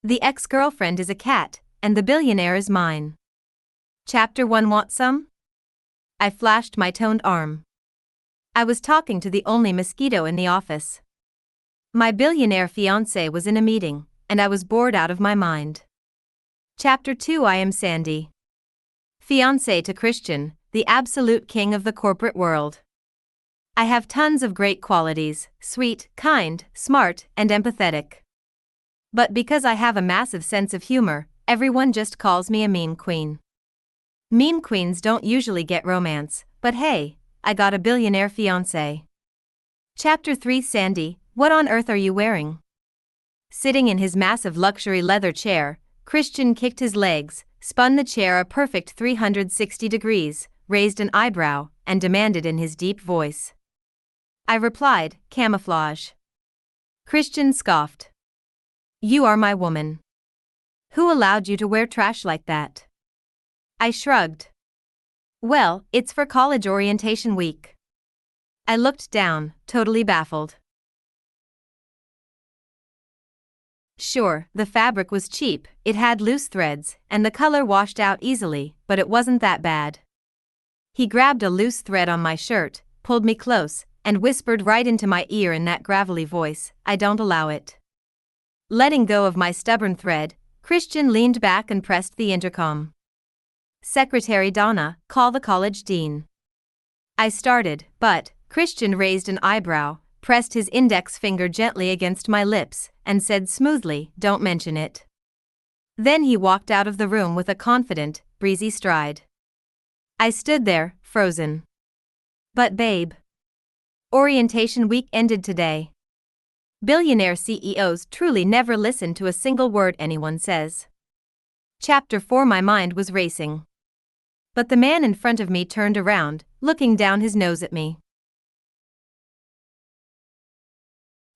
The ex-girlfriend is a cat, and the billionaire is mine. Chapter 1. Want some? I flashed my toned arm. I was talking to the only mosquito in the office. My billionaire fiancé was in a meeting, and I was bored out of my mind. Chapter 2. I am Sandy. Fiancé to Christian, the absolute king of the corporate world. I have tons of great qualities: sweet, kind, smart, and empathetic. But because I have a massive sense of humor, everyone just calls me a meme queen. Meme queens don't usually get romance, but hey, I got a billionaire fiancé. Chapter 3. Sandy, what on earth are you wearing? Sitting in his massive luxury leather chair, Christian kicked his legs, spun the chair a perfect 360 degrees, raised an eyebrow, and demanded in his deep voice. I replied, camouflage. Christian scoffed. You are my woman. Who allowed you to wear trash like that? I shrugged. Well, it's for college orientation week. I looked down, totally baffled. Sure, the fabric was cheap, it had loose threads, and the color washed out easily, but it wasn't that bad. He grabbed a loose thread on my shirt, pulled me close, and whispered right into my ear in that gravelly voice, I don't allow it. Letting go of my stubborn thread, Christian leaned back and pressed the intercom. Secretary Donna, call the college dean. I started, but Christian raised an eyebrow, pressed his index finger gently against my lips, and said smoothly, don't mention it. Then he walked out of the room with a confident, breezy stride. I stood there, frozen. But babe. Orientation week ended today. Billionaire CEOs truly never listen to a single word anyone says. Chapter 4. My mind was racing. But the man in front of me turned around, looking down his nose at me.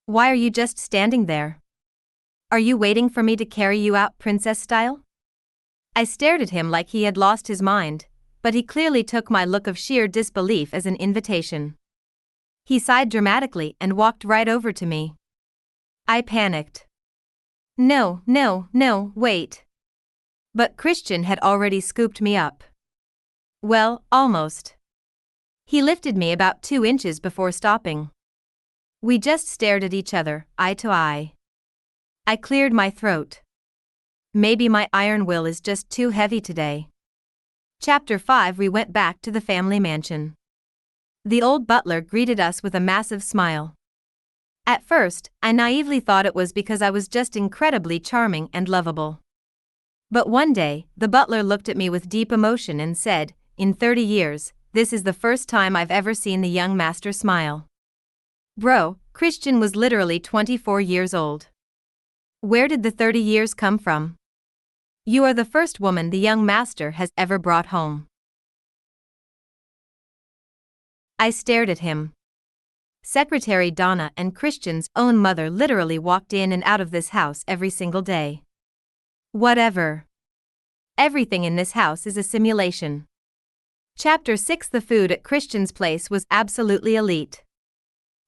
Why are you just standing there? Are you waiting for me to carry you out princess style? I stared at him like he had lost his mind, but he clearly took my look of sheer disbelief as an invitation. He sighed dramatically and walked right over to me. I panicked. No, wait. But Christian had already scooped me up. Well, almost. He lifted me about 2 inches before stopping. We just stared at each other, eye to eye. I cleared my throat. Maybe my iron will is just too heavy today. Chapter 5. We went back to the family mansion. The old butler greeted us with a massive smile. At first, I naively thought it was because I was just incredibly charming and lovable. But one day, the butler looked at me with deep emotion and said, in 30 years, this is the first time I've ever seen the young master smile. Bro, Christian was literally 24 years old. Where did the 30 years come from? You are the first woman the young master has ever brought home. I stared at him. Secretary Donna and Christian's own mother literally walked in and out of this house every single day. Whatever. Everything in this house is a simulation. Chapter 6. The food at Christian's place was absolutely elite.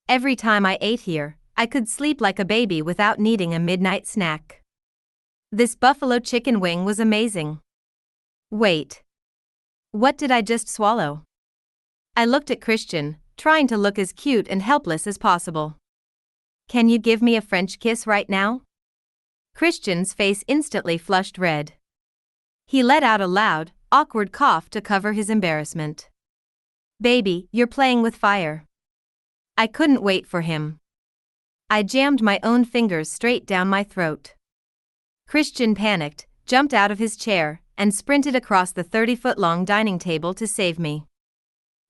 Every time I ate here, I could sleep like a baby without needing a midnight snack. This buffalo chicken wing was amazing. Wait. What did I just swallow? I looked at Christian, trying to look as cute and helpless as possible. Can you give me a French kiss right now? Christian's face instantly flushed red. He let out a loud, awkward cough to cover his embarrassment. Baby, you're playing with fire. I couldn't wait for him. I jammed my own fingers straight down my throat. Christian panicked, jumped out of his chair, and sprinted across the 30-foot-long dining table to save me.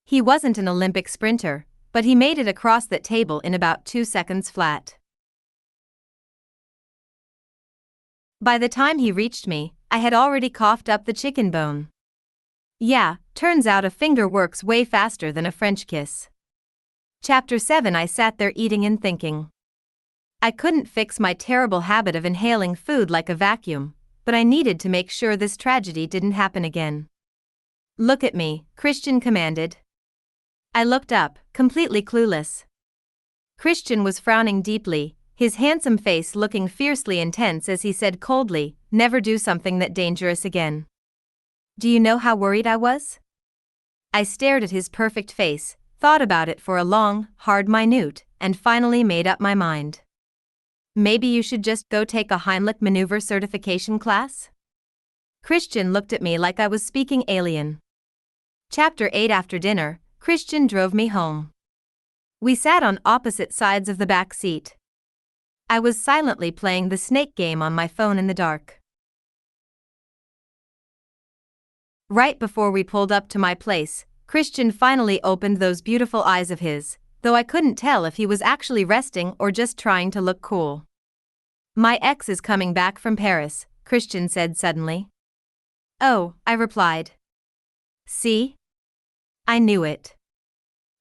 He wasn't an Olympic sprinter, but he made it across that table in about 2 seconds flat. By the time he reached me, I had already coughed up the chicken bone. Yeah, turns out a finger works way faster than a French kiss. Chapter 7. I sat there eating and thinking. I couldn't fix my terrible habit of inhaling food like a vacuum, but I needed to make sure this tragedy didn't happen again. Look at me, Christian commanded. I looked up, completely clueless. Christian was frowning deeply, his handsome face looking fiercely intense as he said coldly, "Never do something that dangerous again." Do you know how worried I was? I stared at his perfect face, thought about it for a long, hard minute, and finally made up my mind. Maybe you should just go take a Heimlich maneuver certification class? Christian looked at me like I was speaking alien. Chapter 8. After dinner, Christian drove me home. We sat on opposite sides of the back seat. I was silently playing the snake game on my phone in the dark. Right before we pulled up to my place, Christian finally opened those beautiful eyes of his, though I couldn't tell if he was actually resting or just trying to look cool. "My ex is coming back from Paris," Christian said suddenly. "Oh," I replied. "See? I knew it.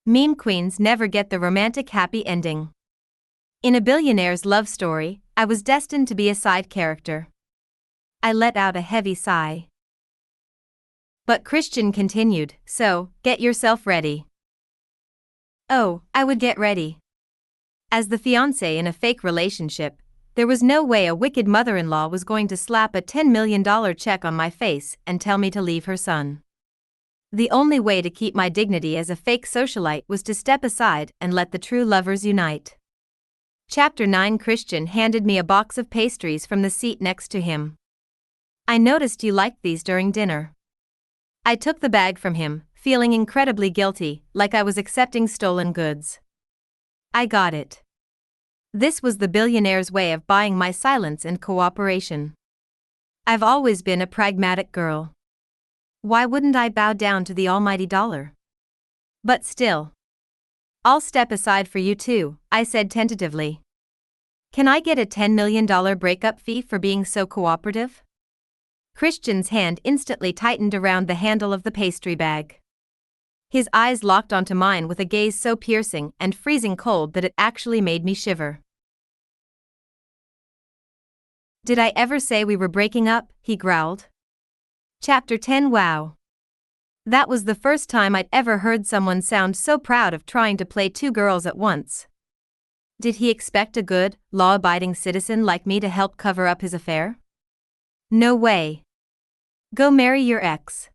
Meme queens never get the romantic happy ending. In a billionaire's love story, I was destined to be a side character." I let out a heavy sigh. But Christian continued, "So, get yourself ready." Oh, I would get ready. As the fiancé in a fake relationship, there was no way a wicked mother-in-law was going to slap a $10 million check on my face and tell me to leave her son. The only way to keep my dignity as a fake socialite was to step aside and let the true lovers unite. Chapter 9. Christian handed me a box of pastries from the seat next to him. "I noticed you liked these during dinner." I took the bag from him, feeling incredibly guilty, like I was accepting stolen goods. I got it. This was the billionaire's way of buying my silence and cooperation. I've always been a pragmatic girl. Why wouldn't I bow down to the almighty dollar? But still. "I'll step aside for you too," I said tentatively. "Can I get a $10 million breakup fee for being so cooperative?" Christian's hand instantly tightened around the handle of the pastry bag. His eyes locked onto mine with a gaze so piercing and freezing cold that it actually made me shiver. "Did I ever say we were breaking up?" he growled. Chapter 10. Wow. That was the first time I'd ever heard someone sound so proud of trying to play two girls at once. Did he expect a good, law-abiding citizen like me to help cover up his affair? No way. Go marry your ex.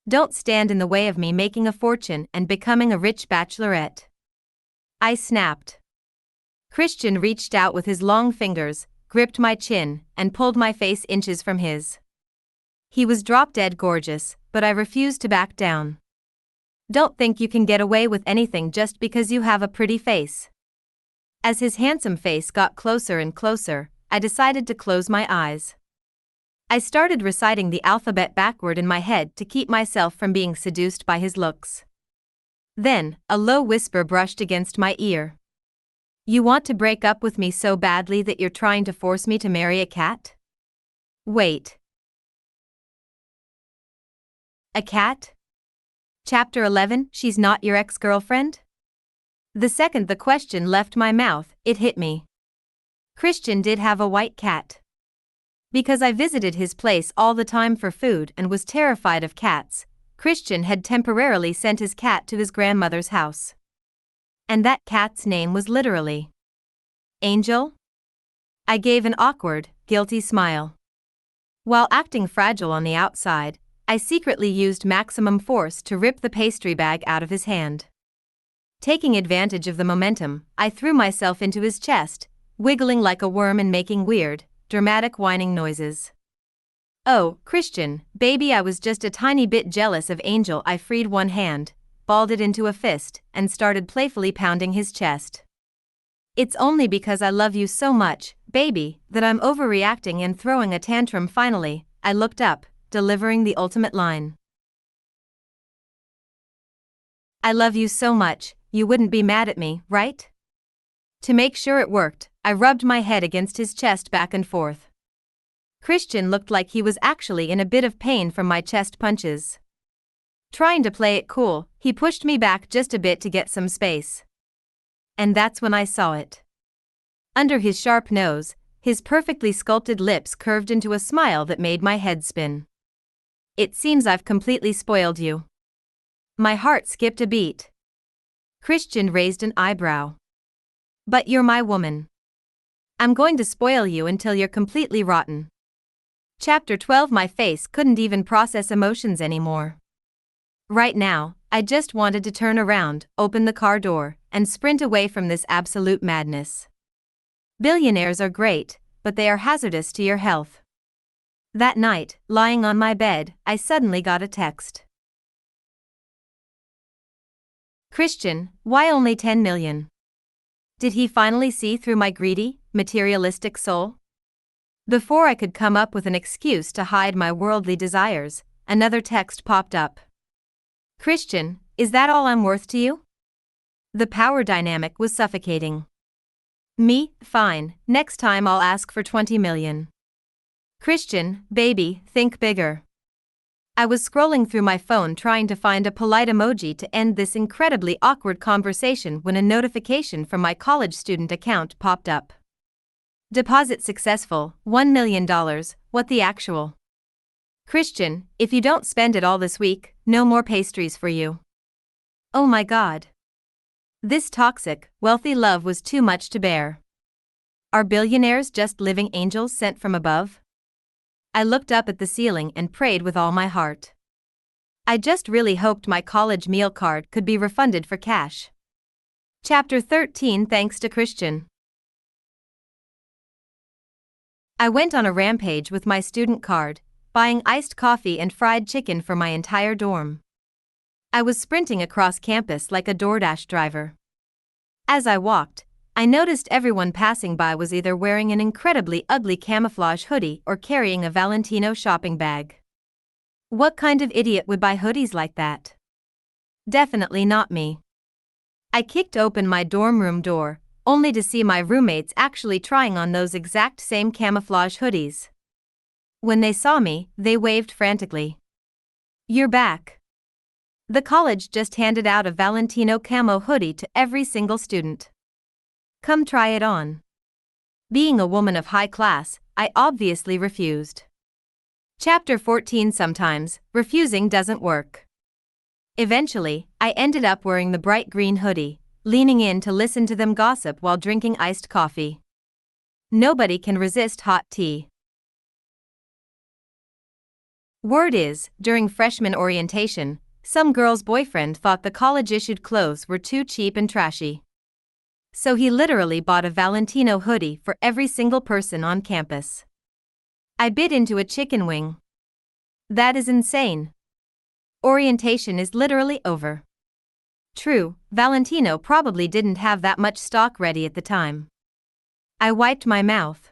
Don't stand in the way of me making a fortune and becoming a rich bachelorette. I snapped. Christian reached out with his long fingers, gripped my chin, and pulled my face inches from his. He was drop-dead gorgeous, but I refused to back down. Don't think you can get away with anything just because you have a pretty face. As his handsome face got closer and closer, I decided to close my eyes. I started reciting the alphabet backward in my head to keep myself from being seduced by his looks. Then, a low whisper brushed against my ear. "You want to break up with me so badly that you're trying to force me to marry a cat?" Wait. A cat? Chapter 11. She's not your ex-girlfriend? The second the question left my mouth, it hit me. Christian did have a white cat. Because I visited his place all the time for food and was terrified of cats, Christian had temporarily sent his cat to his grandmother's house. And that cat's name was literally Angel? I gave an awkward, guilty smile. While acting fragile on the outside, I secretly used maximum force to rip the pastry bag out of his hand. Taking advantage of the momentum, I threw myself into his chest, wiggling like a worm and making weird, dramatic whining noises. "Oh, Christian, baby, I was just a tiny bit jealous of Angel." I freed one hand, balled it into a fist, and started playfully pounding his chest. "It's only because I love you so much, baby, that I'm overreacting and throwing a tantrum." Finally, I looked up, delivering the ultimate line. "I love you so much, you wouldn't be mad at me, right?" To make sure it worked, I rubbed my head against his chest back and forth. Christian looked like he was actually in a bit of pain from my chest punches. Trying to play it cool, he pushed me back just a bit to get some space. And that's when I saw it. Under his sharp nose, his perfectly sculpted lips curved into a smile that made my head spin. "It seems I've completely spoiled you." My heart skipped a beat. Christian raised an eyebrow. "But you're my woman. I'm going to spoil you until you're completely rotten. Chapter 12. My face couldn't even process emotions anymore. Right now, I just wanted to turn around, open the car door, and sprint away from this absolute madness. Billionaires are great, but they are hazardous to your health. That night, lying on my bed, I suddenly got a text. Christian, why only 10 million? Did he finally see through my greedy, materialistic soul? Before I could come up with an excuse to hide my worldly desires, another text popped up. Christian, is that all I'm worth to you? The power dynamic was suffocating. Me, fine, next time I'll ask for 20 million. Christian, baby, think bigger. I was scrolling through my phone trying to find a polite emoji to end this incredibly awkward conversation when a notification from my college student account popped up. Deposit successful, $1 million, what the actual? Christian, if you don't spend it all this week, no more pastries for you. Oh my God. This toxic, wealthy love was too much to bear. Are billionaires just living angels sent from above? I looked up at the ceiling and prayed with all my heart. I just really hoped my college meal card could be refunded for cash. Chapter 13. Thanks to Christian. I went on a rampage with my student card, buying iced coffee and fried chicken for my entire dorm. I was sprinting across campus like a DoorDash driver. As I walked, I noticed everyone passing by was either wearing an incredibly ugly camouflage hoodie or carrying a Valentino shopping bag. What kind of idiot would buy hoodies like that? Definitely not me. I kicked open my dorm room door, only to see my roommates actually trying on those exact same camouflage hoodies. When they saw me, they waved frantically. You're back. The college just handed out a Valentino camo hoodie to every single student. Come try it on. Being a woman of high class, I obviously refused. Chapter 14. Sometimes, refusing doesn't work. Eventually, I ended up wearing the bright green hoodie, leaning in to listen to them gossip while drinking iced coffee. Nobody can resist hot tea. Word is, during freshman orientation, some girl's boyfriend thought the college-issued clothes were too cheap and trashy. So he literally bought a Valentino hoodie for every single person on campus. I bit into a chicken wing. That is insane. Orientation is literally over. True, Valentino probably didn't have that much stock ready at the time. I wiped my mouth.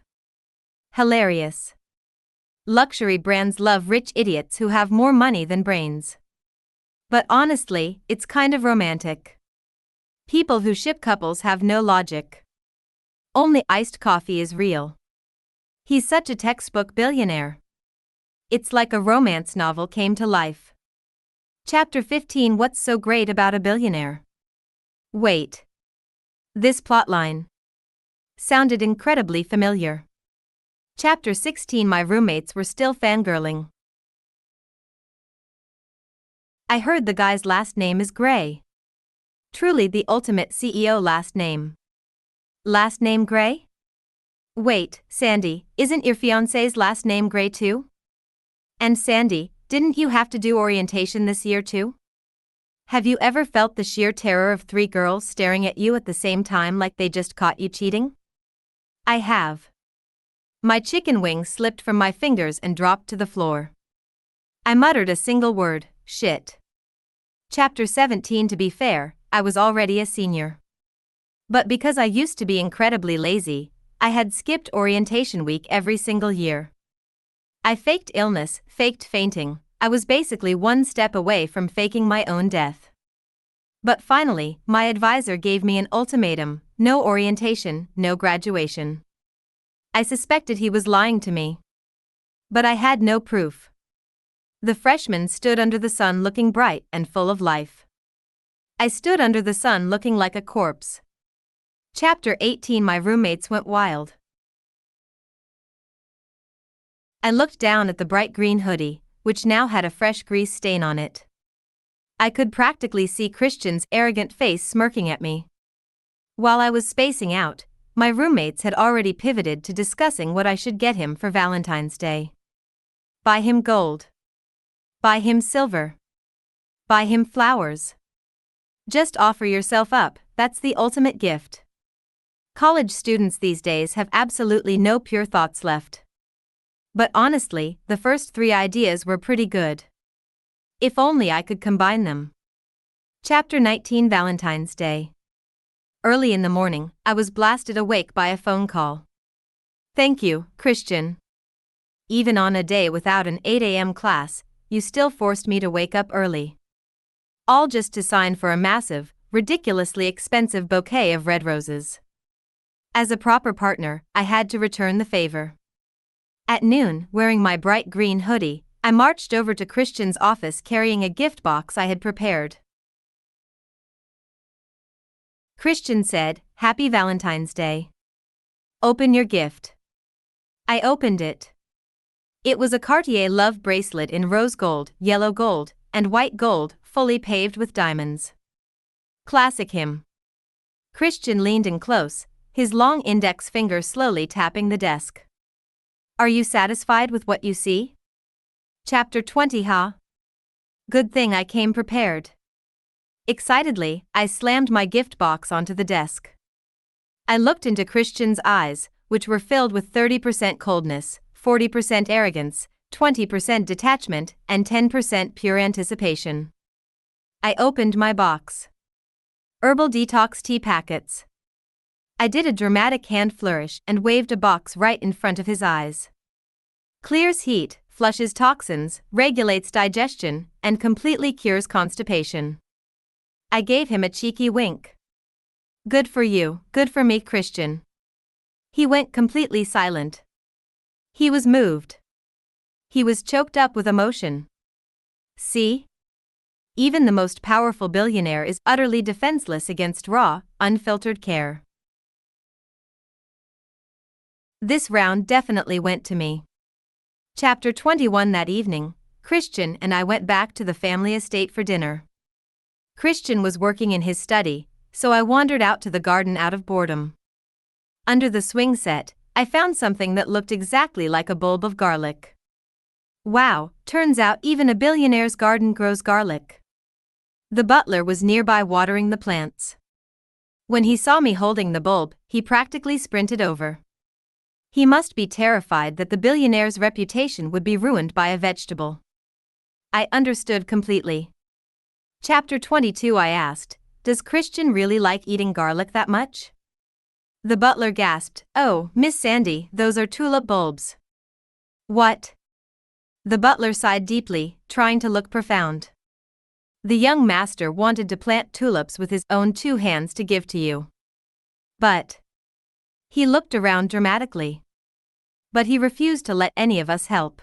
Hilarious. Luxury brands love rich idiots who have more money than brains. But honestly, it's kind of romantic. People who ship couples have no logic. Only iced coffee is real. He's such a textbook billionaire. It's like a romance novel came to life. Chapter 15. What's so great about a billionaire? Wait. This plotline sounded incredibly familiar. Chapter 16. My roommates were still fangirling. I heard the guy's last name is Gray. Truly the ultimate CEO last name. Last name Gray? Wait, Sandy, isn't your fiancé's last name Gray too? And Sandy, didn't you have to do orientation this year too? Have you ever felt the sheer terror of 3 girls staring at you at the same time like they just caught you cheating? I have. My chicken wing slipped from my fingers and dropped to the floor. I muttered a single word, shit. Chapter 17. To be fair, I was already a senior. But because I used to be incredibly lazy, I had skipped orientation week every single year. I faked illness, faked fainting. I was basically one step away from faking my own death. But finally, my advisor gave me an ultimatum: no orientation, no graduation. I suspected he was lying to me. But I had no proof. The freshmen stood under the sun looking bright and full of life. I stood under the sun looking like a corpse. Chapter 18. My roommates went wild. I looked down at the bright green hoodie, which now had a fresh grease stain on it. I could practically see Christian's arrogant face smirking at me. While I was spacing out, My roommates had already pivoted to discussing what I should get him for Valentine's Day. Buy him gold. Buy him silver. Buy him flowers. Just offer yourself up, that's the ultimate gift. College students these days have absolutely no pure thoughts left. But honestly, the first 3 ideas were pretty good. If only I could combine them. Chapter 19 Valentine's Day. Early in the morning, I was blasted awake by a phone call. Thank you, Christian. Even on a day without an 8 a.m. class, you still forced me to wake up early. All just to sign for a massive, ridiculously expensive bouquet of red roses. As a proper partner, I had to return the favor. At noon, wearing my bright green hoodie, I marched over to Christian's office carrying a gift box I had prepared. Christian said, "Happy Valentine's Day. Open your gift." I opened it. It was a Cartier love bracelet in rose gold, yellow gold, and white gold, fully paved with diamonds. Classic him. Christian leaned in close, his long index finger slowly tapping the desk. Are you satisfied with what you see? Chapter 20 Huh? Good thing I came prepared. Excitedly, I slammed my gift box onto the desk. I looked into Christian's eyes, which were filled with 30% coldness, 40% arrogance, 20% detachment, and 10% pure anticipation. I opened my box. Herbal detox tea packets. I did a dramatic hand flourish and waved a box right in front of his eyes. Clears heat, flushes toxins, regulates digestion, and completely cures constipation. I gave him a cheeky wink. Good for you, good for me, Christian. He went completely silent. He was moved. He was choked up with emotion. See? Even the most powerful billionaire is utterly defenseless against raw, unfiltered care. This round definitely went to me. Chapter 21 That evening, Christian and I went back to the family estate for dinner. Christian was working in his study, so I wandered out to the garden out of boredom. Under the swing set, I found something that looked exactly like a bulb of garlic. Wow, turns out even a billionaire's garden grows garlic. The butler was nearby watering the plants. When he saw me holding the bulb, he practically sprinted over. He must be terrified that the billionaire's reputation would be ruined by a vegetable. I understood completely. Chapter 22 I asked, does Christian really like eating garlic that much? The butler gasped, oh, Miss Sandy, those are tulip bulbs. What? The butler sighed deeply, trying to look profound. The young master wanted to plant tulips with his own 2 hands to give to you. But he looked around dramatically. But he refused to let any of us help.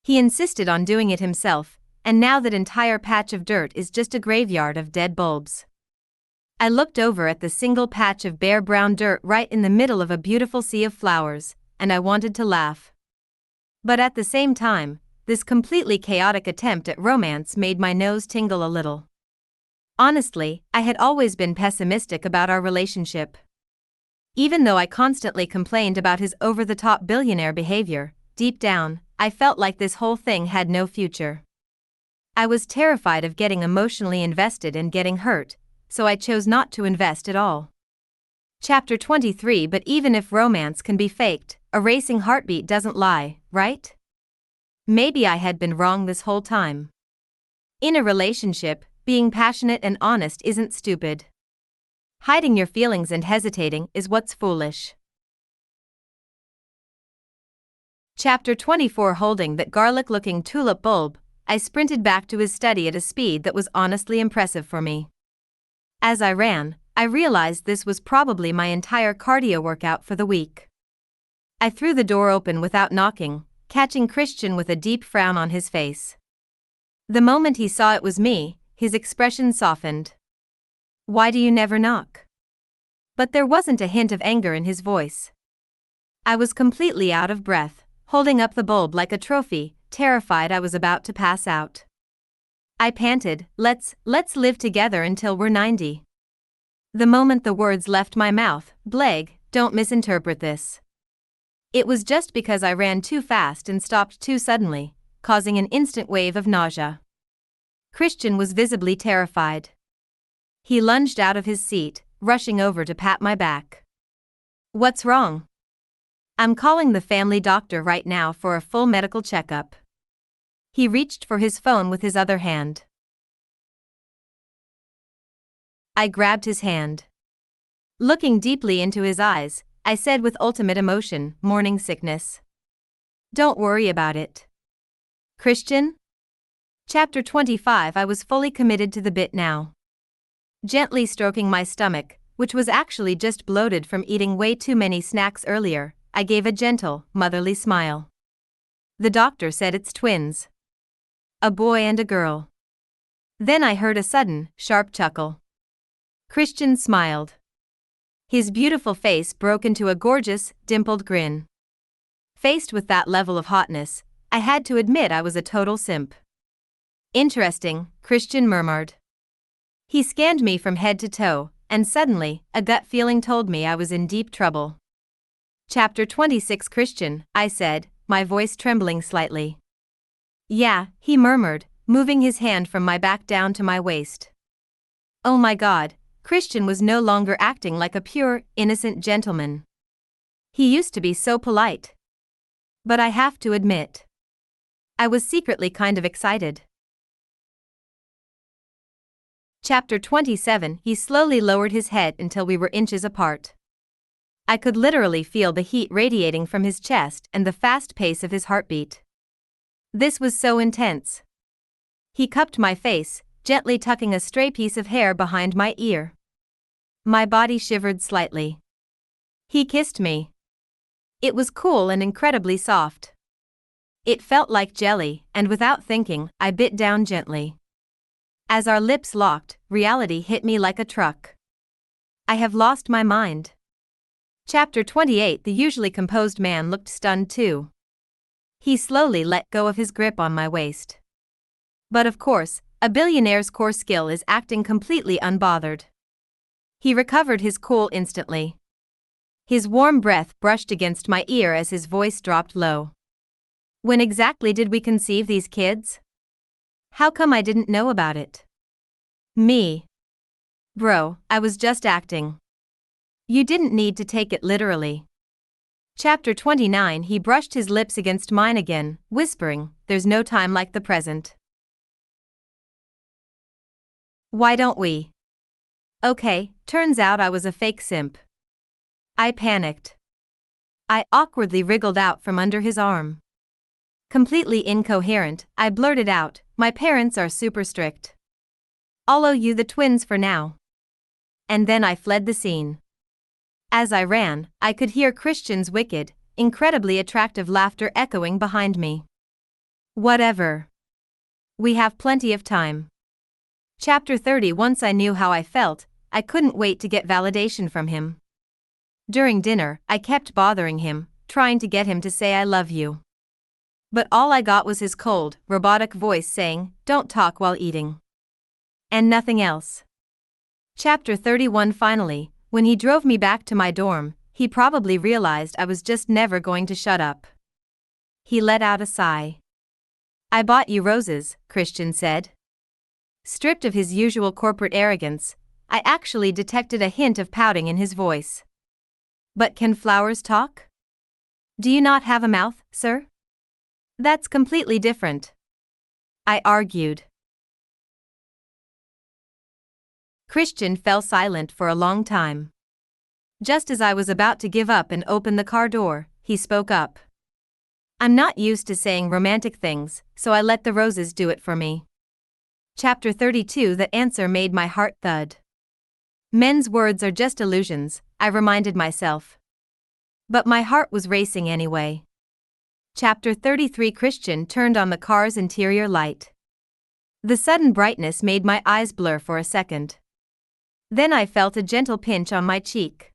He insisted on doing it himself, and now that entire patch of dirt is just a graveyard of dead bulbs. I looked over at the single patch of bare brown dirt right in the middle of a beautiful sea of flowers, and I wanted to laugh. But at the same time, this completely chaotic attempt at romance made my nose tingle a little. Honestly, I had always been pessimistic about our relationship. Even though I constantly complained about his over-the-top billionaire behavior, deep down, I felt like this whole thing had no future. I was terrified of getting emotionally invested and getting hurt, so I chose not to invest at all. Chapter 23 But even if romance can be faked, a racing heartbeat doesn't lie, right? Maybe I had been wrong this whole time. In a relationship, being passionate and honest isn't stupid. Hiding your feelings and hesitating is what's foolish. Chapter 24 Holding that garlic-looking tulip bulb, I sprinted back to his study at a speed that was honestly impressive for me. As I ran, I realized this was probably my entire cardio workout for the week. I threw the door open without knocking, catching Christian with a deep frown on his face. The moment he saw it was me, his expression softened. Why do you never knock? But there wasn't a hint of anger in his voice. I was completely out of breath, holding up the bulb like a trophy, terrified I was about to pass out. I panted, let's live together until we're 90. The moment the words left my mouth, Bleg, don't misinterpret this. It was just because I ran too fast and stopped too suddenly, causing an instant wave of nausea. Christian was visibly terrified. He lunged out of his seat, rushing over to pat my back. What's wrong? I'm calling the family doctor right now for a full medical checkup. He reached for his phone with his other hand. I grabbed his hand. Looking deeply into his eyes, I said with ultimate emotion, morning sickness. Don't worry about it. Christian? Chapter 25. I was fully committed to the bit now. Gently stroking my stomach, which was actually just bloated from eating way too many snacks earlier, I gave a gentle, motherly smile. The doctor said it's twins. A boy and a girl. Then I heard a sudden, sharp chuckle. Christian smiled. His beautiful face broke into a gorgeous, dimpled grin. Faced with that level of hotness, I had to admit I was a total simp. Interesting, Christian murmured. He scanned me from head to toe, and suddenly, a gut feeling told me I was in deep trouble. Chapter 26. Christian, I said, my voice trembling slightly. Yeah, he murmured, moving his hand from my back down to my waist. Oh my God, Christian was no longer acting like a pure, innocent gentleman. He used to be so polite. But I have to admit, I was secretly kind of excited. Chapter 27. He slowly lowered his head until we were inches apart. I could literally feel the heat radiating from his chest and the fast pace of his heartbeat. This was so intense. He cupped my face, gently tucking a stray piece of hair behind my ear. My body shivered slightly. He kissed me. It was cool and incredibly soft. It felt like jelly, and without thinking, I bit down gently. As our lips locked, reality hit me like a truck. I have lost my mind. Chapter 28. The usually composed man looked stunned too. He slowly let go of his grip on my waist. But of course, a billionaire's core skill is acting completely unbothered. He recovered his cool instantly. His warm breath brushed against my ear as his voice dropped low. When exactly did we conceive these kids? How come I didn't know about it? Me. Bro, I was just acting. You didn't need to take it literally. Chapter 29. He brushed his lips against mine again, whispering, there's no time like the present. Why don't we? Okay, turns out I was a fake simp. I panicked. I awkwardly wriggled out from under his arm. Completely incoherent, I blurted out, my parents are super strict. I'll owe you the twins for now. And then I fled the scene. As I ran, I could hear Christian's wicked, incredibly attractive laughter echoing behind me. Whatever. We have plenty of time. Chapter 30. Once I knew how I felt, I couldn't wait to get validation from him. During dinner, I kept bothering him, trying to get him to say I love you. But all I got was his cold, robotic voice saying, don't talk while eating. And nothing else. Chapter 31. Finally, when he drove me back to my dorm, he probably realized I was just never going to shut up. He let out a sigh. I bought you roses, Christian said. Stripped of his usual corporate arrogance, I actually detected a hint of pouting in his voice. But can flowers talk? Do you not have a mouth, sir? That's completely different. I argued. Christian fell silent for a long time. Just as I was about to give up and open the car door, he spoke up. I'm not used to saying romantic things, so I let the roses do it for me. Chapter 32. That answer made my heart thud. Men's words are just illusions, I reminded myself. But my heart was racing anyway. Chapter 33. Christian turned on the car's interior light. The sudden brightness made my eyes blur for a second. Then I felt a gentle pinch on my cheek.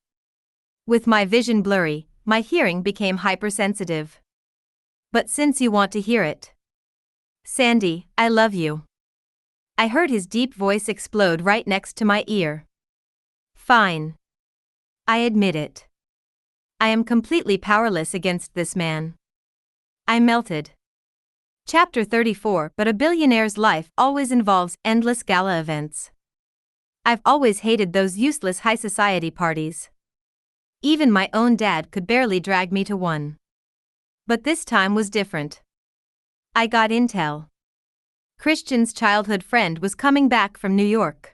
With my vision blurry, my hearing became hypersensitive. But since you want to hear it. Sandy, I love you. I heard his deep voice explode right next to my ear. Fine. I admit it. I am completely powerless against this man. I melted. Chapter 34. But a billionaire's life always involves endless gala events. I've always hated those useless high society parties. Even my own dad could barely drag me to one. But this time was different. I got intel. Christian's childhood friend was coming back from New York.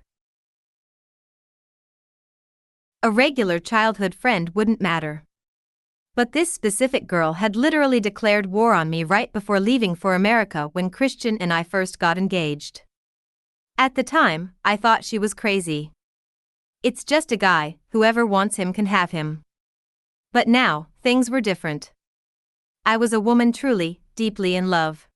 A regular childhood friend wouldn't matter. But this specific girl had literally declared war on me right before leaving for America when Christian and I first got engaged. At the time, I thought she was crazy. It's just a guy, whoever wants him can have him. But now, things were different. I was a woman truly, deeply in love.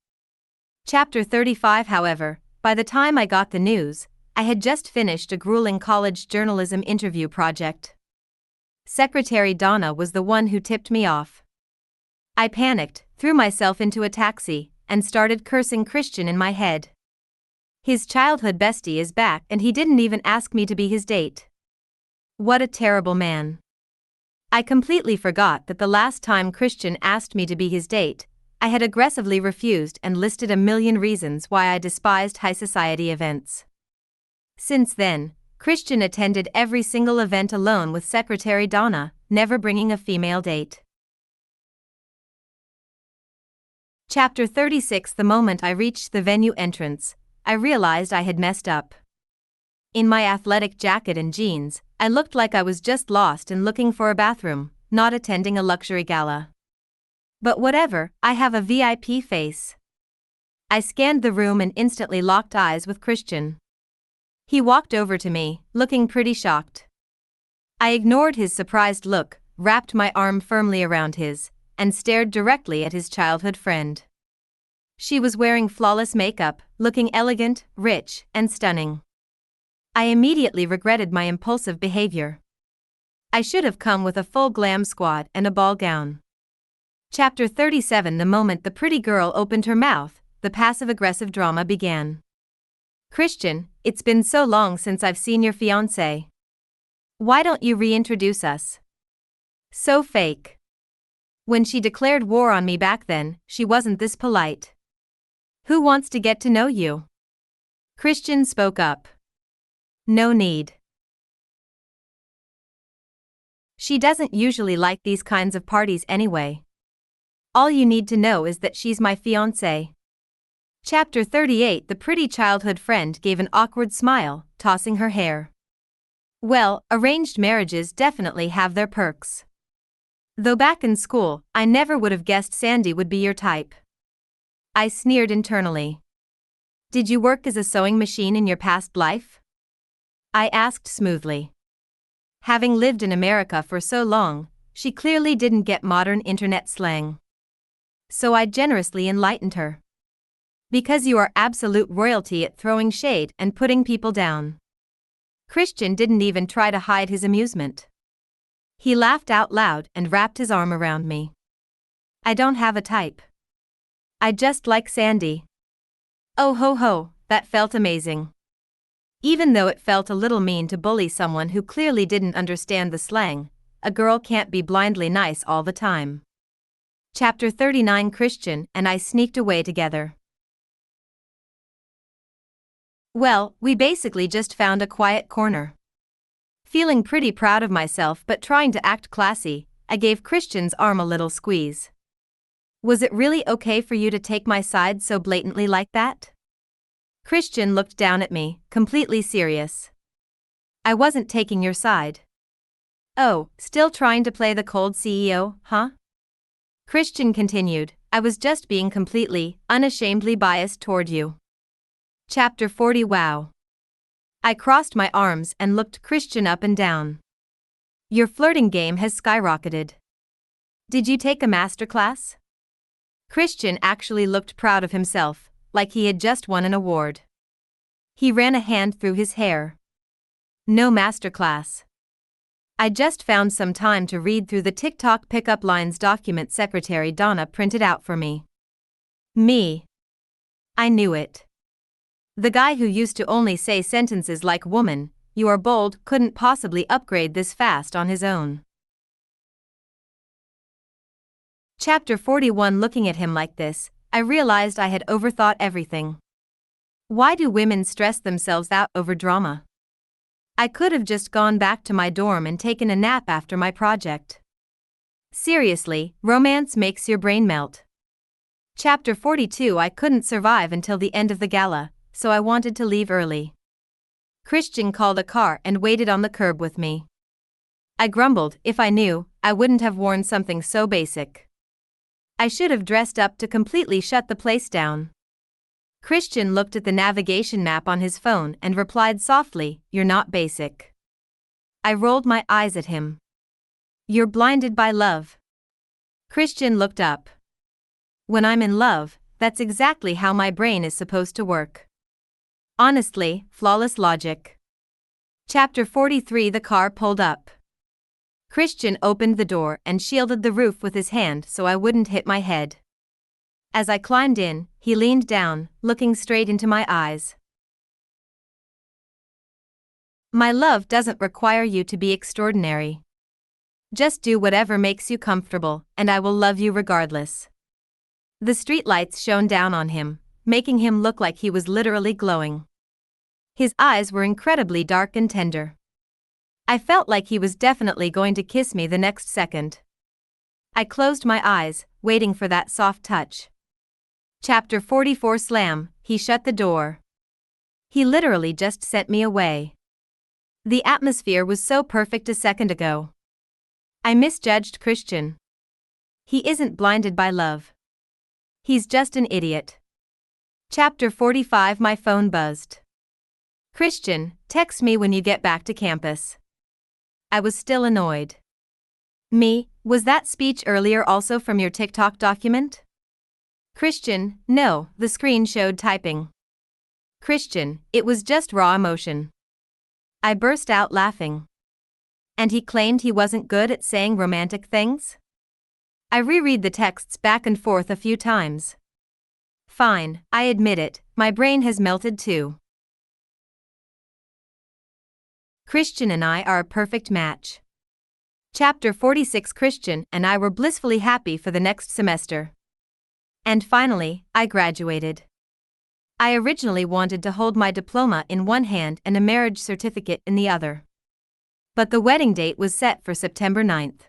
Chapter 35. However, by the time I got the news, I had just finished a grueling college journalism interview project. Secretary Donna was the one who tipped me off. I panicked, threw myself into a taxi, and started cursing Christian in my head. His childhood bestie is back and he didn't even ask me to be his date. What a terrible man. I completely forgot that the last time Christian asked me to be his date, I had aggressively refused and listed a million reasons why I despised high society events. Since then, Christian attended every single event alone with Secretary Donna, never bringing a female date. Chapter 36. The moment I reached the venue entrance, I realized I had messed up. In my athletic jacket and jeans, I looked like I was just lost and looking for a bathroom, not attending a luxury gala. But whatever, I have a VIP face. I scanned the room and instantly locked eyes with Christian. He walked over to me, looking pretty shocked. I ignored his surprised look, wrapped my arm firmly around his, and stared directly at his childhood friend. She was wearing flawless makeup, looking elegant, rich, and stunning. I immediately regretted my impulsive behavior. I should have come with a full glam squad and a ball gown. Chapter 37. The moment the pretty girl opened her mouth, the passive-aggressive drama began. Christian, it's been so long since I've seen your fiancé. Why don't you reintroduce us? So fake. When she declared war on me back then, she wasn't this polite. Who wants to get to know you? Christian spoke up. No need. She doesn't usually like these kinds of parties anyway. All you need to know is that she's my fiancé. Chapter 38. The pretty childhood friend gave an awkward smile, tossing her hair. Well, arranged marriages definitely have their perks. Though back in school, I never would have guessed Sandy would be your type. I sneered internally. Did you work as a sewing machine in your past life? I asked smoothly. Having lived in America for so long, she clearly didn't get modern internet slang. So I generously enlightened her. Because you are absolute royalty at throwing shade and putting people down. Christian didn't even try to hide his amusement. He laughed out loud and wrapped his arm around me. I don't have a type. I just like Sandy. Oh ho ho, that felt amazing. Even though it felt a little mean to bully someone who clearly didn't understand the slang, a girl can't be blindly nice all the time. Chapter 39. Christian and I sneaked away together. Well, we basically just found a quiet corner. Feeling pretty proud of myself but trying to act classy, I gave Christian's arm a little squeeze. Was it really okay for you to take my side so blatantly like that? Christian looked down at me, completely serious. I wasn't taking your side. Oh, still trying to play the cold CEO, huh? Christian continued, I was just being completely, unashamedly biased toward you. Chapter 40. Wow. I crossed my arms and looked Christian up and down. Your flirting game has skyrocketed. Did you take a masterclass? Christian actually looked proud of himself, like he had just won an award. He ran a hand through his hair. No masterclass. I just found some time to read through the TikTok pickup lines document Secretary Donna printed out for me. Me. I knew it. The guy who used to only say sentences like woman, you are bold, couldn't possibly upgrade this fast on his own. Chapter 41. Looking at him like this, I realized I had overthought everything. Why do women stress themselves out over drama? I could have just gone back to my dorm and taken a nap after my project. Seriously, romance makes your brain melt. Chapter 42. I couldn't survive until the end of the gala, so I wanted to leave early. Christian called a car and waited on the curb with me. I grumbled, if I knew, I wouldn't have worn something so basic. I should have dressed up to completely shut the place down. Christian looked at the navigation map on his phone and replied softly, "You're not basic." I rolled my eyes at him. "You're blinded by love." Christian looked up. When I'm in love, that's exactly how my brain is supposed to work. Honestly, flawless logic. Chapter 43. The car pulled up. Christian opened the door and shielded the roof with his hand so I wouldn't hit my head. As I climbed in, he leaned down, looking straight into my eyes. "My love doesn't require you to be extraordinary. Just do whatever makes you comfortable, and I will love you regardless." The streetlights shone down on him, making him look like he was literally glowing. His eyes were incredibly dark and tender. I felt like he was definitely going to kiss me the next second. I closed my eyes, waiting for that soft touch. Chapter 44. Slam, he shut the door. He literally just sent me away. The atmosphere was so perfect a second ago. I misjudged Christian. He isn't blinded by love. He's just an idiot. Chapter 45. My phone buzzed. "Christian, text me when you get back to campus." I was still annoyed. "Me, was that speech earlier also from your TikTok document?" Christian, "No, the screen showed typing." Christian, "It was just raw emotion." I burst out laughing. And he claimed he wasn't good at saying romantic things? I reread the texts back and forth a few times. Fine, I admit it, my brain has melted too. Christian and I are a perfect match. Chapter 46. Christian and I were blissfully happy for the next semester. And finally, I graduated. I originally wanted to hold my diploma in one hand and a marriage certificate in the other. But the wedding date was set for September 9th.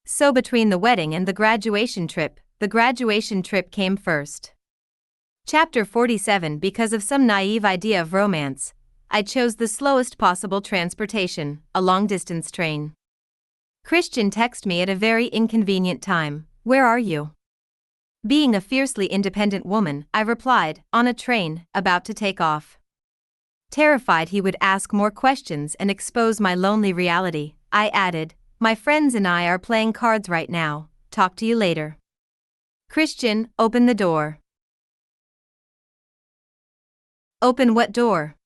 So between the wedding and the graduation trip came first. Chapter 47. Because of some naive idea of romance, I chose the slowest possible transportation, a long-distance train. Christian texted me at a very inconvenient time, "Where are you?" Being a fiercely independent woman, I replied, "On a train, about to take off." Terrified he would ask more questions and expose my lonely reality, I added, "My friends and I are playing cards right now, talk to you later." Christian, open the door. Open what door?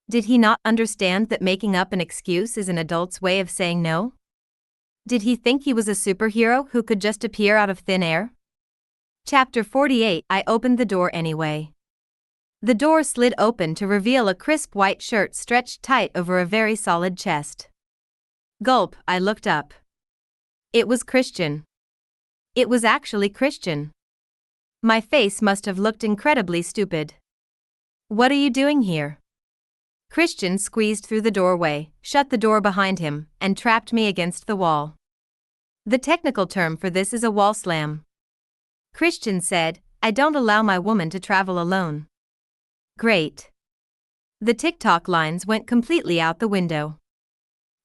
Did he not understand that making up an excuse is an adult's way of saying no? Did he think he was a superhero who could just appear out of thin air? Chapter 48. I opened the door anyway. The door slid open to reveal a crisp white shirt stretched tight over a very solid chest. Gulp, I looked up. It was Christian. It was actually Christian. My face must have looked incredibly stupid. "What are you doing here?" Christian squeezed through the doorway, shut the door behind him, and trapped me against the wall. The technical term for this is a wall slam. Christian said, "I don't allow my woman to travel alone." Great. The TikTok lines went completely out the window.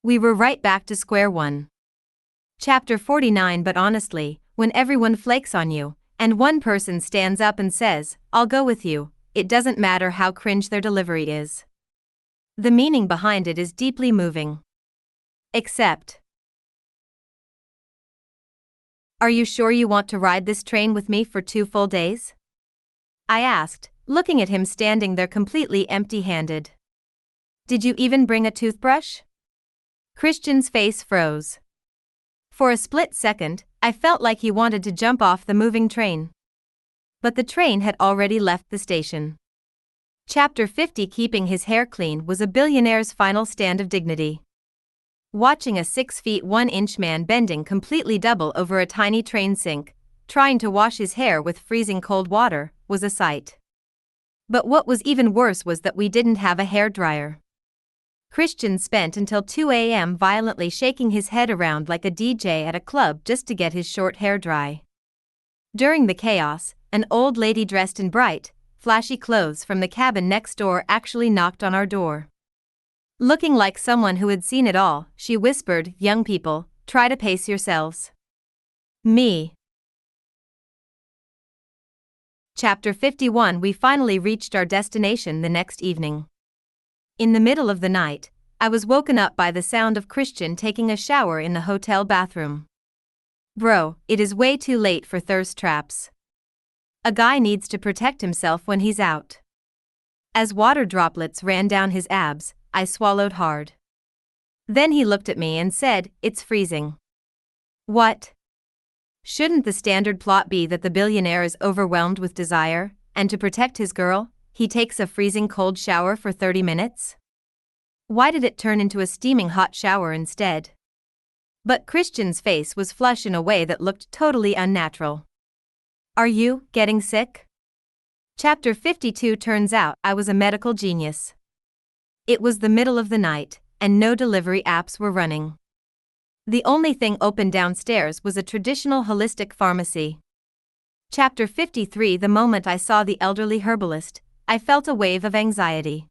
We were right back to square one. Chapter 49. But honestly, when everyone flakes on you, and one person stands up and says, "I'll go with you," it doesn't matter how cringe their delivery is. The meaning behind it is deeply moving. Except, "Are you sure you want to ride this train with me for 2 full days?" I asked, looking at him standing there completely empty-handed. "Did you even bring a toothbrush?" Christian's face froze. For a split second, I felt like he wanted to jump off the moving train. But the train had already left the station. Chapter 50. Keeping his hair clean was a billionaire's final stand of dignity. Watching a 6 feet 1 inch man bending completely double over a tiny train sink, trying to wash his hair with freezing cold water, was a sight. But what was even worse was that we didn't have a hairdryer. Christian spent until 2 a.m. violently shaking his head around like a DJ at a club just to get his short hair dry. During the chaos, an old lady dressed in bright, flashy clothes from the cabin next door actually knocked on our door. Looking like someone who had seen it all, she whispered, "Young people, try to pace yourselves." Me. Chapter 51. We finally reached our destination the next evening. In the middle of the night, I was woken up by the sound of Christian taking a shower in the hotel bathroom. Bro, it is way too late for thirst traps. A guy needs to protect himself when he's out. As water droplets ran down his abs, I swallowed hard. Then he looked at me and said, "It's freezing." What? Shouldn't the standard plot be that the billionaire is overwhelmed with desire, and to protect his girl, he takes a freezing cold shower for 30 minutes? Why did it turn into a steaming hot shower instead? But Christian's face was flush in a way that looked totally unnatural. Are you getting sick? Chapter 52. Turns out I was a medical genius. It was the middle of the night, and no delivery apps were running. The only thing open downstairs was a traditional holistic pharmacy. Chapter 53. The moment I saw the elderly herbalist, I felt a wave of anxiety.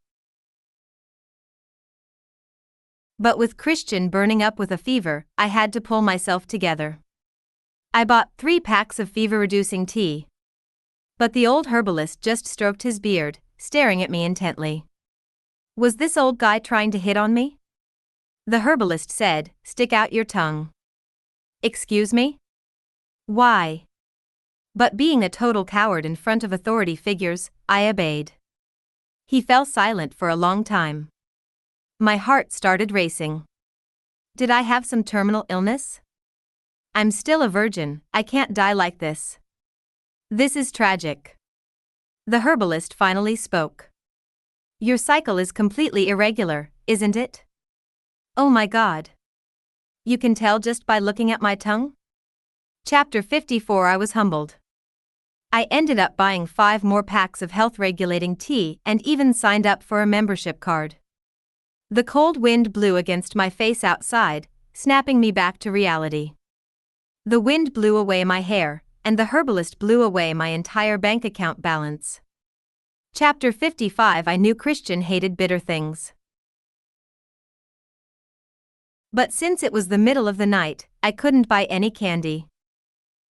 But with Christian burning up with a fever, I had to pull myself together. I bought 3 packs of fever-reducing tea. But the old herbalist just stroked his beard, staring at me intently. Was this old guy trying to hit on me? The herbalist said, "Stick out your tongue." Excuse me? Why? But being a total coward in front of authority figures, I obeyed. He fell silent for a long time. My heart started racing. Did I have some terminal illness? I'm still a virgin, I can't die like this. This is tragic. The herbalist finally spoke. Your cycle is completely irregular, isn't it? Oh my God. You can tell just by looking at my tongue? Chapter 54. I was humbled. I ended up buying 5 more packs of health-regulating tea and even signed up for a membership card. The cold wind blew against my face outside, snapping me back to reality. The wind blew away my hair, and the herbalist blew away my entire bank account balance. Chapter 55. I knew Christian hated bitter things. But since it was the middle of the night, I couldn't buy any candy.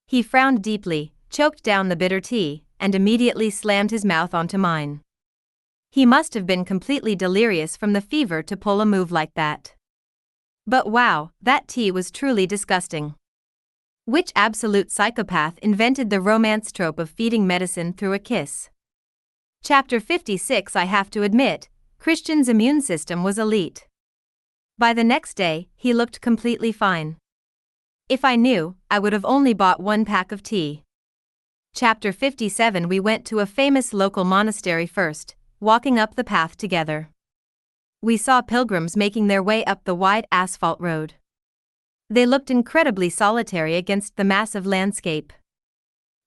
He frowned deeply, choked down the bitter tea, and immediately slammed his mouth onto mine. He must have been completely delirious from the fever to pull a move like that. But wow, that tea was truly disgusting. Which absolute psychopath invented the romance trope of feeding medicine through a kiss? Chapter 56. I have to admit, Christian's immune system was elite. By the next day, he looked completely fine. If I knew, I would have only bought 1 pack of tea. Chapter 57. We went to a famous local monastery first, walking up the path together. We saw pilgrims making their way up the wide asphalt road. They looked incredibly solitary against the massive landscape.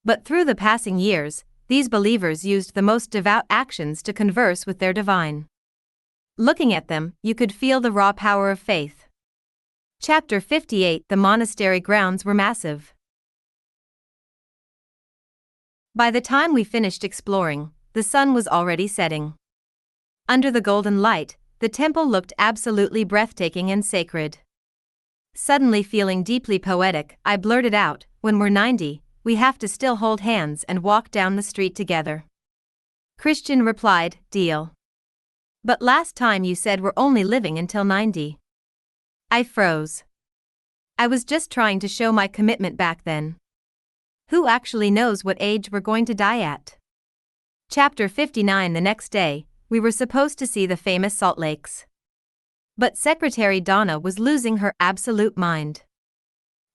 But through the passing years, these believers used the most devout actions to converse with their divine. Looking at them, you could feel the raw power of faith. Chapter 58. The monastery grounds were massive. By the time we finished exploring, the sun was already setting. Under the golden light, the temple looked absolutely breathtaking and sacred. Suddenly feeling deeply poetic, I blurted out, "When we're 90, we have to still hold hands and walk down the street together." Christian replied, "Deal. But last time you said we're only living until 90. I froze. I was just trying to show my commitment back then. Who actually knows what age we're going to die at? Chapter 59. The next day, we were supposed to see the famous Salt Lakes. But Secretary Donna was losing her absolute mind.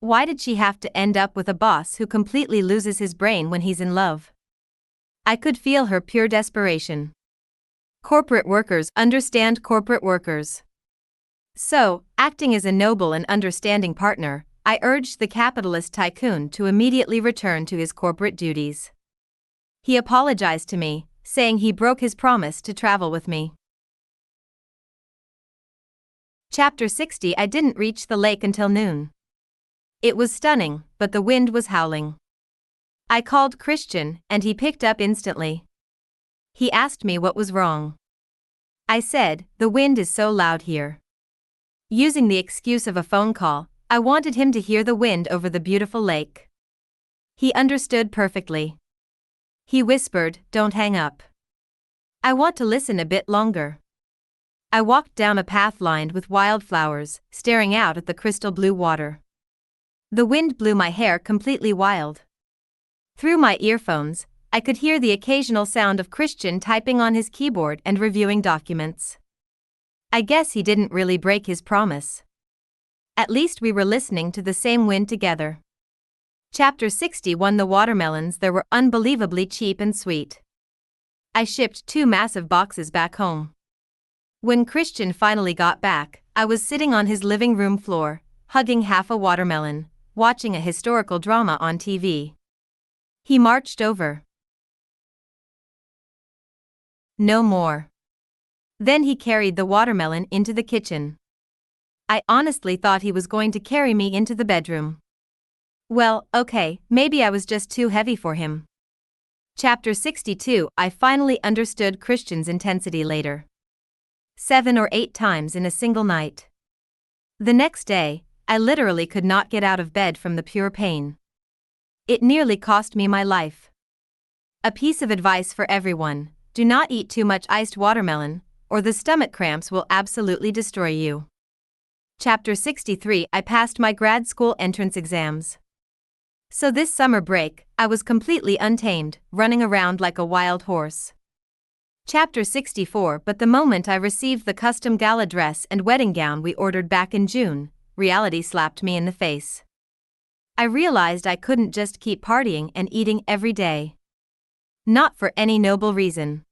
Why did she have to end up with a boss who completely loses his brain when he's in love? I could feel her pure desperation. Corporate workers understand corporate workers. So, acting as a noble and understanding partner, I urged the capitalist tycoon to immediately return to his corporate duties. He apologized to me, saying he broke his promise to travel with me. Chapter 60. I didn't reach the lake until noon. It was stunning, but the wind was howling. I called Christian, and he picked up instantly. He asked me what was wrong. I said, "The wind is so loud here." Using the excuse of a phone call, I wanted him to hear the wind over the beautiful lake. He understood perfectly. He whispered, "Don't hang up. I want to listen a bit longer." I walked down a path lined with wildflowers, staring out at the crystal blue water. The wind blew my hair completely wild. Through my earphones, I could hear the occasional sound of Christian typing on his keyboard and reviewing documents. I guess he didn't really break his promise. At least we were listening to the same wind together. Chapter 61. The watermelons there were unbelievably cheap and sweet. I shipped 2 massive boxes back home. When Christian finally got back, I was sitting on his living room floor, hugging half a watermelon, watching a historical drama on TV. He marched over. "No more." Then he carried the watermelon into the kitchen. I honestly thought he was going to carry me into the bedroom. Well, okay, maybe I was just too heavy for him. Chapter 62. I finally understood Christian's intensity later. 7 or 8 times in a single night. The next day, I literally could not get out of bed from the pure pain. It nearly cost me my life. A piece of advice for everyone: do not eat too much iced watermelon, or the stomach cramps will absolutely destroy you. Chapter 63. I passed my grad school entrance exams. So this summer break, I was completely untamed, running around like a wild horse. Chapter 64. But the moment I received the custom gala dress and wedding gown we ordered back in June, reality slapped me in the face. I realized I couldn't just keep partying and eating every day. Not for any noble reason.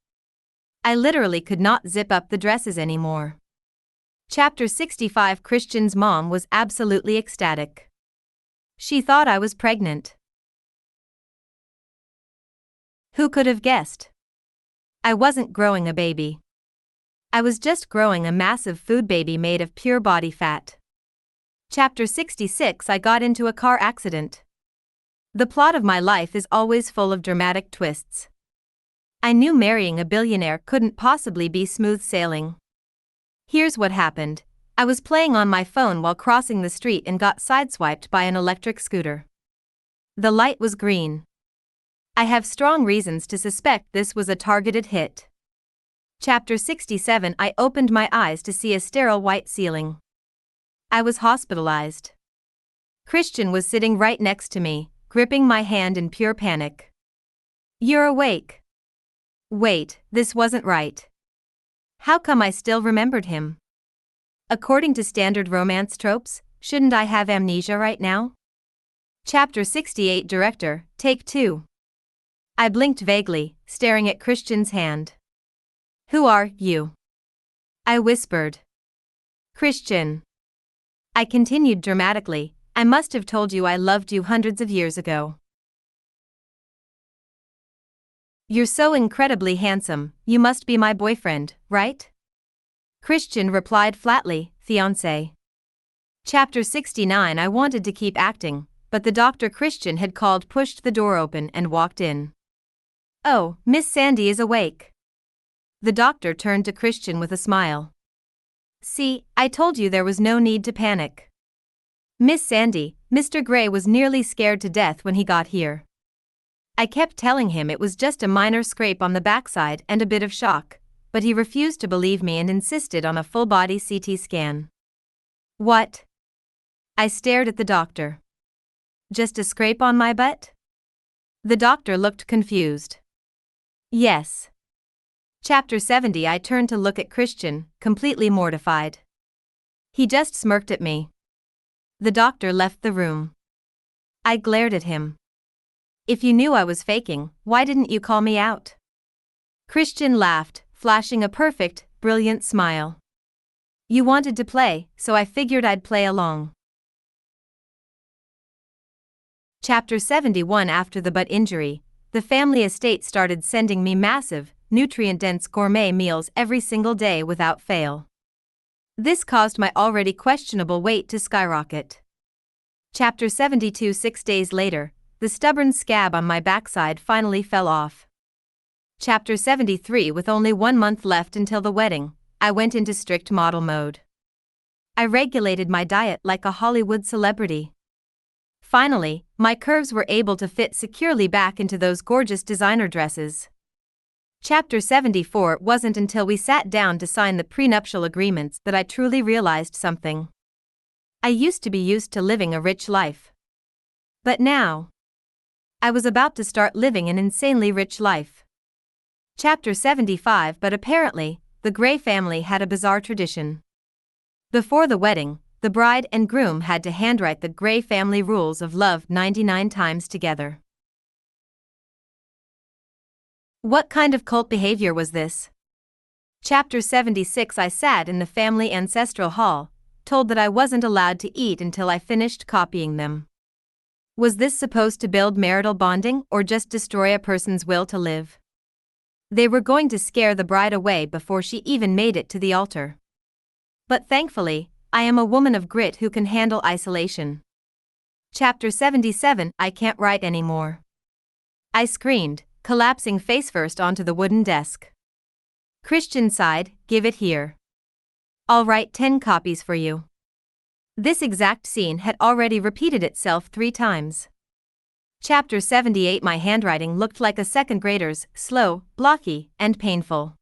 I literally could not zip up the dresses anymore. Chapter 65. Christian's mom was absolutely ecstatic. She thought I was pregnant. Who could have guessed? I wasn't growing a baby. I was just growing a massive food baby made of pure body fat. Chapter 66. I got into a car accident. The plot of my life is always full of dramatic twists. I knew marrying a billionaire couldn't possibly be smooth sailing. Here's what happened. I was playing on my phone while crossing the street and got sideswiped by an electric scooter. The light was green. I have strong reasons to suspect this was a targeted hit. Chapter 67. I opened my eyes to see a sterile white ceiling. I was hospitalized. Christian was sitting right next to me, gripping my hand in pure panic. "You're awake." Wait, this wasn't right. How come I still remembered him? According to standard romance tropes, shouldn't I have amnesia right now? Chapter 68. Director, Take 2. I blinked vaguely, staring at Christian's hand. "Who are you?" I whispered. "Christian." I continued dramatically, "I must have told you I loved you hundreds of years ago. You're so incredibly handsome, you must be my boyfriend, right?" Christian replied flatly, "Fiancé." Chapter 69. I wanted to keep acting, but the doctor Christian had called pushed the door open and walked in. "Oh, Miss Sandy is awake." The doctor turned to Christian with a smile. "See, I told you there was no need to panic. Miss Sandy, Mr. Gray was nearly scared to death when he got here. I kept telling him it was just a minor scrape on the backside and a bit of shock, but he refused to believe me and insisted on a full-body CT scan." "What?" I stared at the doctor. "Just a scrape on my butt?" The doctor looked confused. "Yes." Chapter 70. I turned to look at Christian, completely mortified. He just smirked at me. The doctor left the room. I glared at him. "If you knew I was faking, why didn't you call me out?" Christian laughed, flashing a perfect, brilliant smile. You wanted to play, so I figured I'd play along. Chapter 71. After the butt injury, the family estate started sending me massive, nutrient-dense gourmet meals every single day without fail. This caused my already questionable weight to skyrocket. Chapter 72. 6 days later, the stubborn scab on my backside finally fell off. Chapter 73. With only 1 month left until the wedding, I went into strict model mode. I regulated my diet like a Hollywood celebrity. Finally, my curves were able to fit securely back into those gorgeous designer dresses. Chapter 74. It wasn't until we sat down to sign the prenuptial agreements that I truly realized something. I used to living a rich life. But now, I was about to start living an insanely rich life. Chapter 75. But apparently, the Gray family had a bizarre tradition. Before the wedding, the bride and groom had to handwrite the Gray family rules of love 99 times together. What kind of cult behavior was this? Chapter 76. I sat in the family ancestral hall, told that I wasn't allowed to eat until I finished copying them. Was this supposed to build marital bonding or just destroy a person's will to live? They were going to scare the bride away before she even made it to the altar. But thankfully, I am a woman of grit who can handle isolation. Chapter 77. I can't write anymore. I screamed, collapsing face-first onto the wooden desk. Christian sighed, give it here. I'll write 10 copies for you. This exact scene had already repeated itself 3 times. Chapter 78. My handwriting looked like a second grader's, slow, blocky, and painful.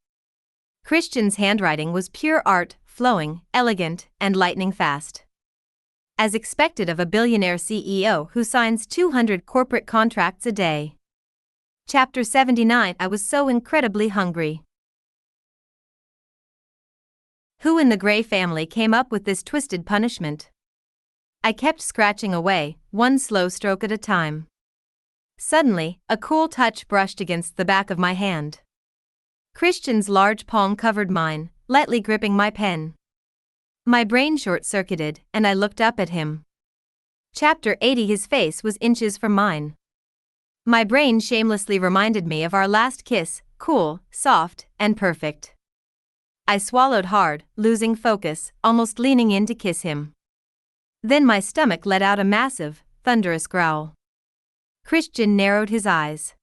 Christian's handwriting was pure art, flowing, elegant, and lightning fast. As expected of a billionaire CEO who signs 200 corporate contracts a day. Chapter 79. I was so incredibly hungry. Who in the Gray family came up with this twisted punishment? I kept scratching away, one slow stroke at a time. Suddenly, a cool touch brushed against the back of my hand. Christian's large palm covered mine, lightly gripping my pen. My brain short-circuited, and I looked up at him. Chapter 80. His face was inches from mine. My brain shamelessly reminded me of our last kiss, cool, soft, and perfect. I swallowed hard, losing focus, almost leaning in to kiss him. Then my stomach let out a massive, thunderous growl. Christian narrowed his eyes.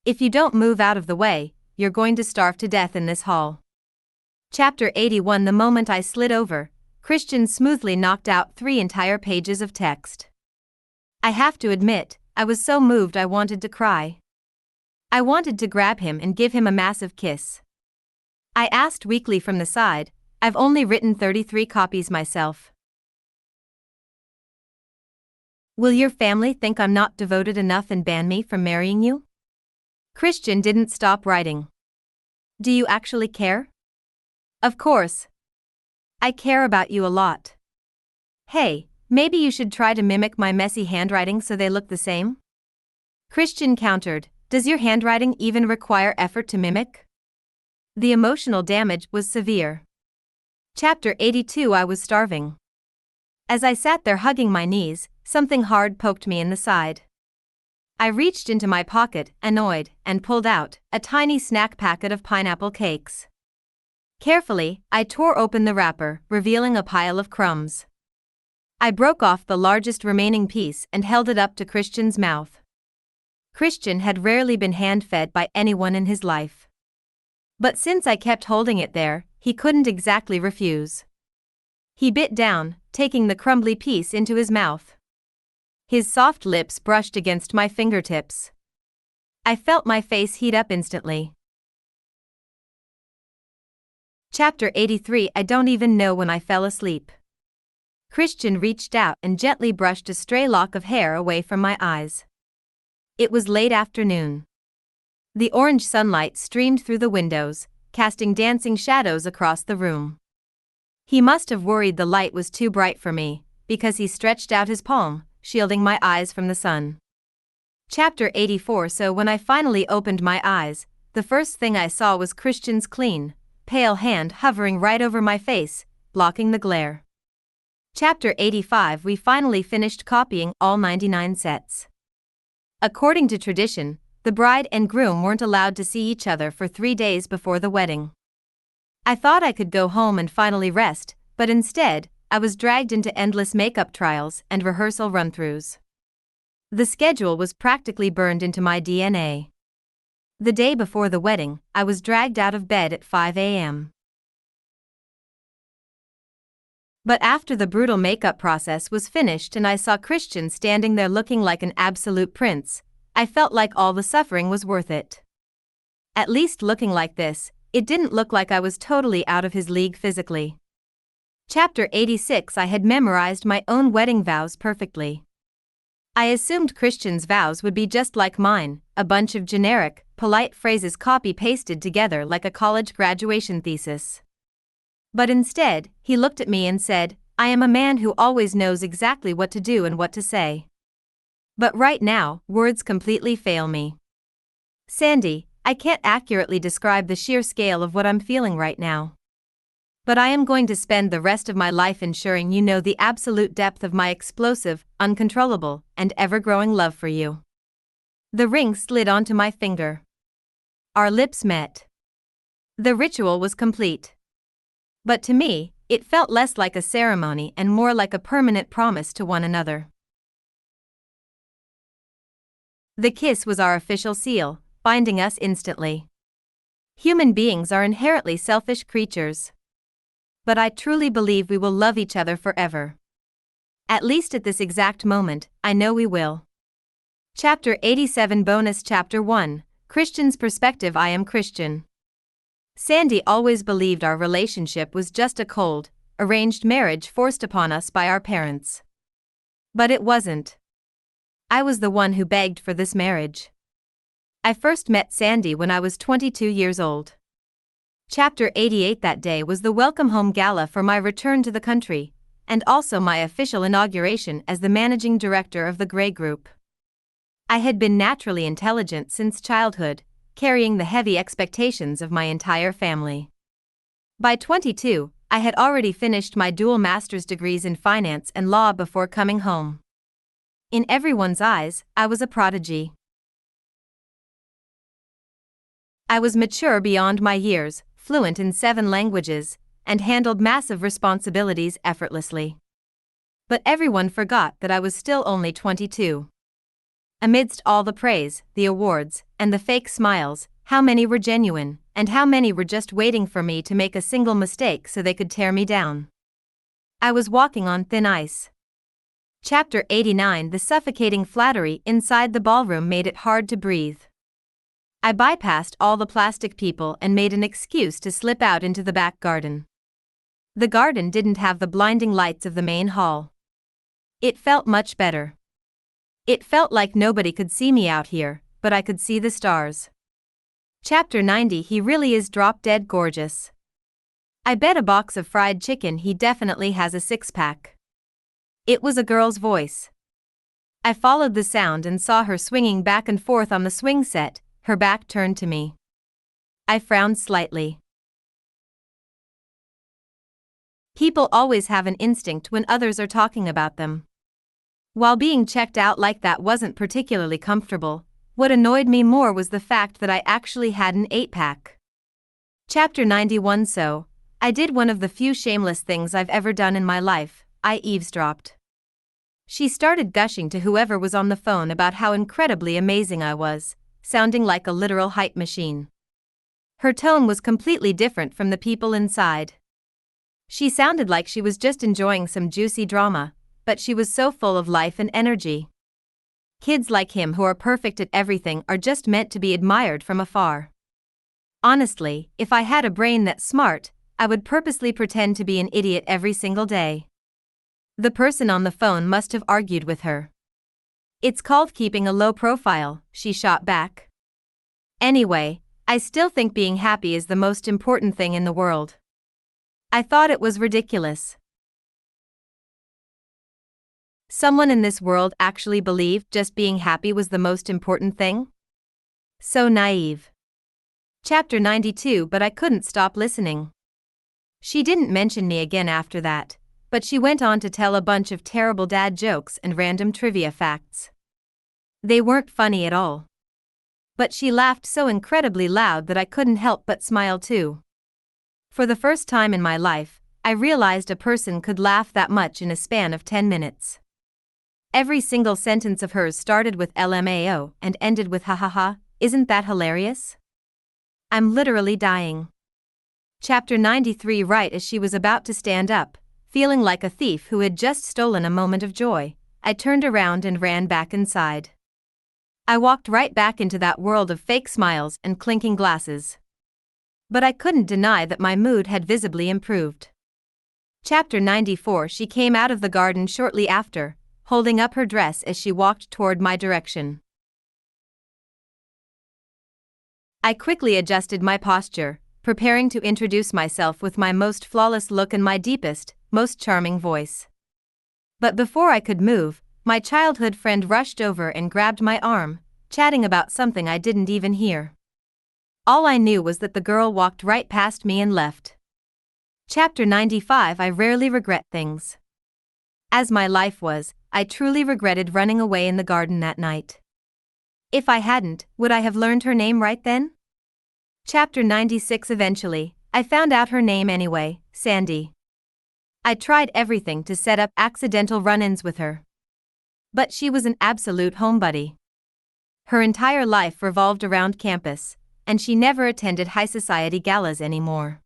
If you don't move out of the way, you're going to starve to death in this hall. Chapter 81. The moment I slid over, Christian smoothly knocked out 3 entire pages of text. I have to admit, I was so moved I wanted to cry. I wanted to grab him and give him a massive kiss. I asked weakly from the side, I've only written 33 copies myself. Will your family think I'm not devoted enough and ban me from marrying you? Christian didn't stop writing. Do you actually care? Of course. I care about you a lot. Hey, maybe you should try to mimic my messy handwriting so they look the same? Christian countered, does your handwriting even require effort to mimic? The emotional damage was severe. Chapter 82. I was starving. As I sat there hugging my knees, something hard poked me in the side. I reached into my pocket, annoyed, and pulled out a tiny snack packet of pineapple cakes. Carefully, I tore open the wrapper, revealing a pile of crumbs. I broke off the largest remaining piece and held it up to Christian's mouth. Christian had rarely been hand-fed by anyone in his life. But since I kept holding it there, he couldn't exactly refuse. He bit down, taking the crumbly piece into his mouth. His soft lips brushed against my fingertips. I felt my face heat up instantly. Chapter 83. I don't even know when I fell asleep. Christian reached out and gently brushed a stray lock of hair away from my eyes. It was late afternoon. The orange sunlight streamed through the windows, casting dancing shadows across the room. He must have worried the light was too bright for me, because he stretched out his palm, shielding my eyes from the sun. Chapter 84. So when I finally opened my eyes, the first thing I saw was Christian's clean, pale hand hovering right over my face, blocking the glare. Chapter 85. We finally finished copying all 99 sets. According to tradition, the bride and groom weren't allowed to see each other for 3 days before the wedding. I thought I could go home and finally rest, but instead, I was dragged into endless makeup trials and rehearsal run-throughs. The schedule was practically burned into my DNA. The day before the wedding, I was dragged out of bed at 5 a.m. But after the brutal makeup process was finished and I saw Christian standing there looking like an absolute prince, I felt like all the suffering was worth it. At least looking like this, it didn't look like I was totally out of his league physically. Chapter 86. I had memorized my own wedding vows perfectly. I assumed Christian's vows would be just like mine, a bunch of generic, polite phrases copy-pasted together like a college graduation thesis. But instead, he looked at me and said, "I am a man who always knows exactly what to do and what to say. But right now, words completely fail me. Sandy, I can't accurately describe the sheer scale of what I'm feeling right now. But I am going to spend the rest of my life ensuring you know the absolute depth of my explosive, uncontrollable, and ever-growing love for you." The ring slid onto my finger. Our lips met. The ritual was complete. But to me, it felt less like a ceremony and more like a permanent promise to one another. The kiss was our official seal, binding us instantly. Human beings are inherently selfish creatures. But I truly believe we will love each other forever. At least at this exact moment, I know we will. Chapter 87. Bonus Chapter 1. Christian's Perspective. I am Christian. Sandy always believed our relationship was just a cold, arranged marriage forced upon us by our parents. But it wasn't. I was the one who begged for this marriage. I first met Sandy when I was 22 years old. Chapter 88. That day was the welcome home gala for my return to the country, and also my official inauguration as the managing director of the Grey Group. I had been naturally intelligent since childhood, carrying the heavy expectations of my entire family. By 22, I had already finished my dual master's degrees in finance and law before coming home. In everyone's eyes, I was a prodigy. I was mature beyond my years, fluent in 7 languages, and handled massive responsibilities effortlessly. But everyone forgot that I was still only 22. Amidst all the praise, the awards, and the fake smiles, how many were genuine, and how many were just waiting for me to make a single mistake so they could tear me down? I was walking on thin ice. Chapter 89. The suffocating flattery inside the ballroom made it hard to breathe. I bypassed all the plastic people and made an excuse to slip out into the back garden. The garden didn't have the blinding lights of the main hall. It felt much better. It felt like nobody could see me out here, but I could see the stars. Chapter 90. He really is drop-dead gorgeous. I bet a box of fried chicken he definitely has a 6-pack. It was a girl's voice. I followed the sound and saw her swinging back and forth on the swing set, her back turned to me. I frowned slightly. People always have an instinct when others are talking about them. While being checked out like that wasn't particularly comfortable, what annoyed me more was the fact that I actually had an 8-pack. Chapter 91. So, I did one of the few shameless things I've ever done in my life. I eavesdropped. She started gushing to whoever was on the phone about how incredibly amazing I was, sounding like a literal hype machine. Her tone was completely different from the people inside. She sounded like she was just enjoying some juicy drama, but she was so full of life and energy. Kids like him who are perfect at everything are just meant to be admired from afar. Honestly, if I had a brain that smart, I would purposely pretend to be an idiot every single day. The person on the phone must have argued with her. It's called keeping a low profile, she shot back. Anyway, I still think being happy is the most important thing in the world. I thought it was ridiculous. Someone in this world actually believed just being happy was the most important thing? So naive. Chapter 92. But I couldn't stop listening. She didn't mention me again after that, but she went on to tell a bunch of terrible dad jokes and random trivia facts. They weren't funny at all. But she laughed so incredibly loud that I couldn't help but smile too. For the first time in my life, I realized a person could laugh that much in a span of 10 minutes. Every single sentence of hers started with LMAO and ended with ha ha ha. Isn't that hilarious? I'm literally dying. Chapter 93. Right as she was about to stand up, feeling like a thief who had just stolen a moment of joy, I turned around and ran back inside. I walked right back into that world of fake smiles and clinking glasses. But I couldn't deny that my mood had visibly improved. Chapter 94. She came out of the garden shortly after, holding up her dress as she walked toward my direction. I quickly adjusted my posture, preparing to introduce myself with my most flawless look and my deepest, most charming voice. But before I could move, my childhood friend rushed over and grabbed my arm, chatting about something I didn't even hear. All I knew was that the girl walked right past me and left. Chapter 95. I rarely regret things. As my life was, I truly regretted running away in the garden that night. If I hadn't, would I have learned her name right then? Chapter 96. Eventually, I found out her name anyway, Sandy. I tried everything to set up accidental run-ins with her. But she was an absolute homebody. Her entire life revolved around campus, and she never attended high society galas anymore.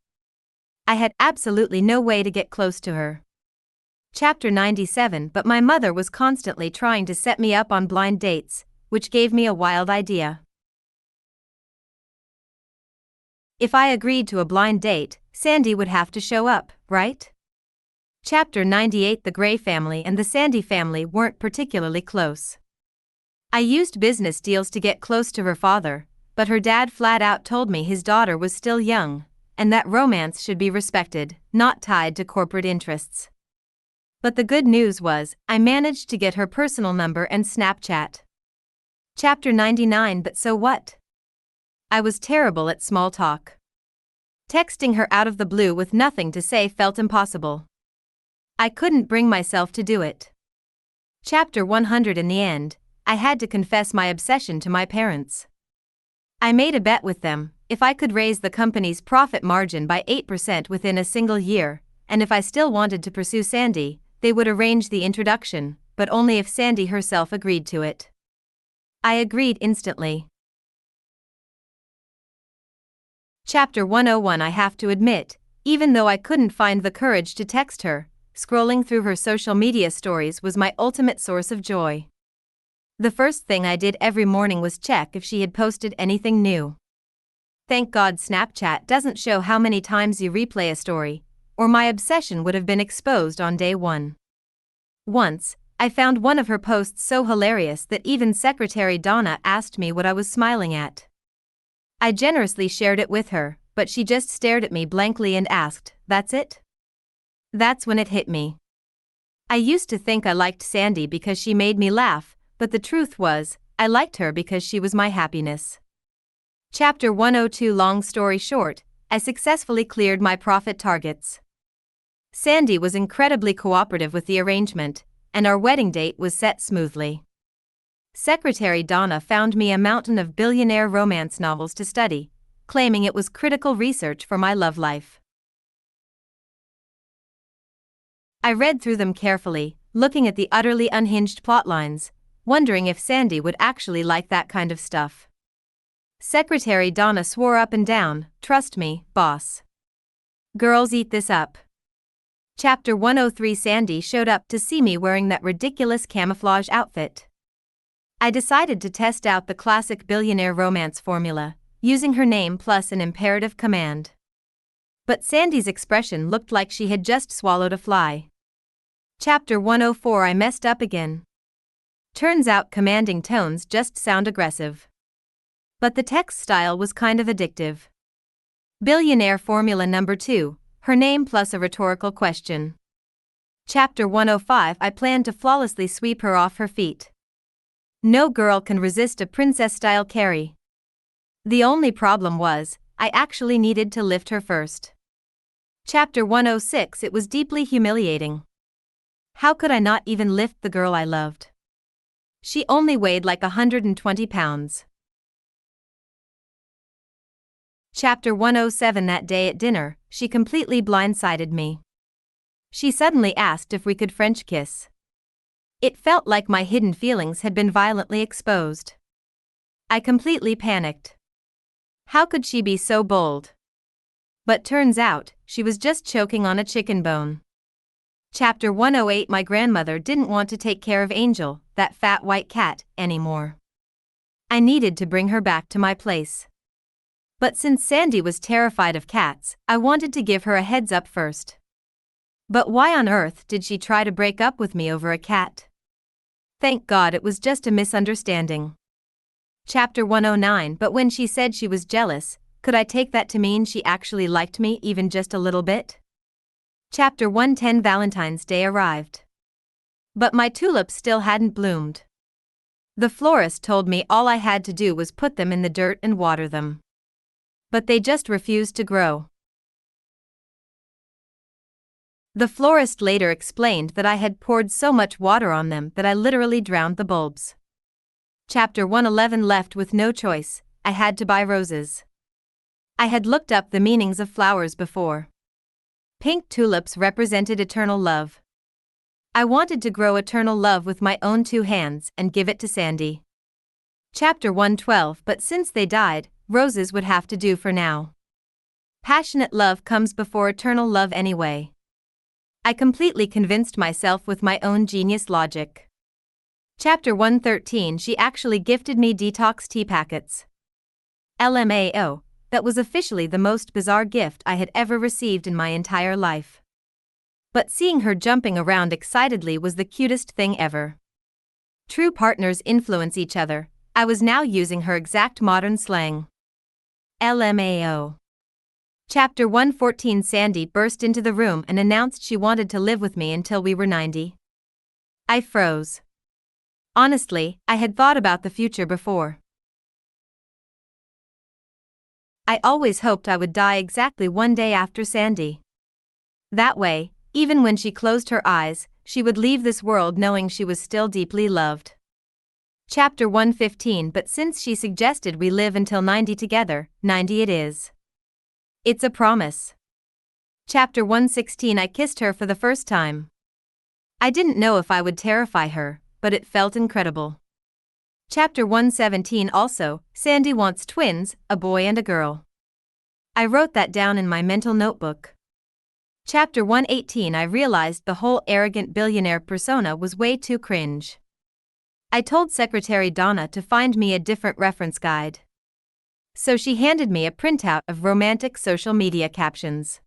I had absolutely no way to get close to her. Chapter 97. But my mother was constantly trying to set me up on blind dates, which gave me a wild idea. If I agreed to a blind date, Sandy would have to show up, right? Chapter 98. The Gray family and the Sandy family weren't particularly close. I used business deals to get close to her father, but her dad flat out told me his daughter was still young, and that romance should be respected, not tied to corporate interests. But the good news was, I managed to get her personal number and Snapchat. Chapter 99. But so what? I was terrible at small talk. Texting her out of the blue with nothing to say felt impossible. I couldn't bring myself to do it. Chapter 100. In the end, I had to confess my obsession to my parents. I made a bet with them: if I could raise the company's profit margin by 8% within a single year, and if I still wanted to pursue Sandy, they would arrange the introduction, but only if Sandy herself agreed to it. I agreed instantly. Chapter 101. I have to admit, even though I couldn't find the courage to text her, scrolling through her social media stories was my ultimate source of joy. The first thing I did every morning was check if she had posted anything new. Thank God Snapchat doesn't show how many times you replay a story, or my obsession would have been exposed on day one. Once, I found one of her posts so hilarious that even Secretary Donna asked me what I was smiling at. I generously shared it with her, but she just stared at me blankly and asked, "That's it?" That's when it hit me. I used to think I liked Sandy because she made me laugh, but the truth was, I liked her because she was my happiness. Chapter 102. Long story short, I successfully cleared my profit targets. Sandy was incredibly cooperative with the arrangement, and our wedding date was set smoothly. Secretary Donna found me a mountain of billionaire romance novels to study, claiming it was critical research for my love life. I read through them carefully, looking at the utterly unhinged plotlines, wondering if Sandy would actually like that kind of stuff. Secretary Donna swore up and down, "Trust me, boss. Girls eat this up." Chapter 103. Sandy showed up to see me wearing that ridiculous camouflage outfit. I decided to test out the classic billionaire romance formula, using her name plus an imperative command. But Sandy's expression looked like she had just swallowed a fly. Chapter 104. I messed up again. Turns out commanding tones just sound aggressive. But the text style was kind of addictive. Billionaire formula number 2, her name plus a rhetorical question. Chapter 105. I planned to flawlessly sweep her off her feet. No girl can resist a princess-style carry. The only problem was, I actually needed to lift her first. Chapter 106. It was deeply humiliating. How could I not even lift the girl I loved? She only weighed like 120 pounds. Chapter 107. That day at dinner, she completely blindsided me. She suddenly asked if we could French kiss. It felt like my hidden feelings had been violently exposed. I completely panicked. How could she be so bold? But turns out, she was just choking on a chicken bone. Chapter 108. My grandmother didn't want to take care of Angel, that fat white cat, anymore. I needed to bring her back to my place. But since Sandy was terrified of cats, I wanted to give her a heads up first. But why on earth did she try to break up with me over a cat? Thank God it was just a misunderstanding. Chapter 109. But when she said she was jealous, could I take that to mean she actually liked me even just a little bit? Chapter 110. Valentine's Day arrived. But my tulips still hadn't bloomed. The florist told me all I had to do was put them in the dirt and water them. But they just refused to grow. The florist later explained that I had poured so much water on them that I literally drowned the bulbs. Chapter 111. Left with no choice, I had to buy roses. I had looked up the meanings of flowers before. Pink tulips represented eternal love. I wanted to grow eternal love with my own two hands and give it to Sandy. Chapter 112. But since they died, roses would have to do for now. Passionate love comes before eternal love anyway. I completely convinced myself with my own genius logic. Chapter 113. She actually gifted me detox tea packets. LMAO. That was officially the most bizarre gift I had ever received in my entire life. But seeing her jumping around excitedly was the cutest thing ever. True partners influence each other. I was now using her exact modern slang. LMAO. Chapter 114. Sandy burst into the room and announced she wanted to live with me until we were 90. I froze. Honestly, I had thought about the future before. I always hoped I would die exactly one day after Sandy. That way, even when she closed her eyes, she would leave this world knowing she was still deeply loved. Chapter 115. But since she suggested we live until 90 together, 90 it is. It's a promise. Chapter 116. I kissed her for the first time. I didn't know if I would terrify her, but it felt incredible. Chapter 117. Also, Sandy wants twins, a boy and a girl. I wrote that down in my mental notebook. Chapter 118. I realized the whole arrogant billionaire persona was way too cringe. I told Secretary Donna to find me a different reference guide. So she handed me a printout of romantic social media captions.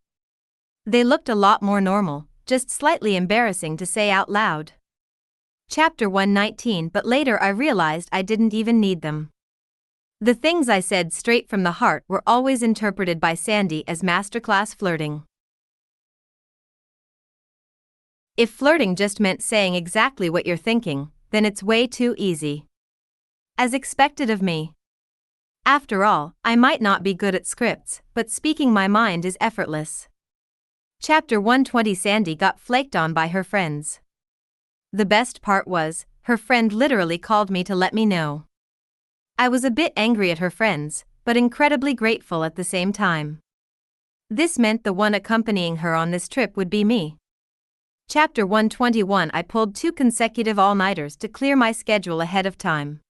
They looked a lot more normal, just slightly embarrassing to say out loud. Chapter 119. But later I realized I didn't even need them. The things I said straight from the heart were always interpreted by Sandy as masterclass flirting. If flirting just meant saying exactly what you're thinking, then it's way too easy. As expected of me. After all, I might not be good at scripts, but speaking my mind is effortless. Chapter 120. Sandy got flaked on by her friends. The best part was, her friend literally called me to let me know. I was a bit angry at her friends, but incredibly grateful at the same time. This meant the one accompanying her on this trip would be me. Chapter 121. I pulled 2 consecutive all-nighters to clear my schedule ahead of time.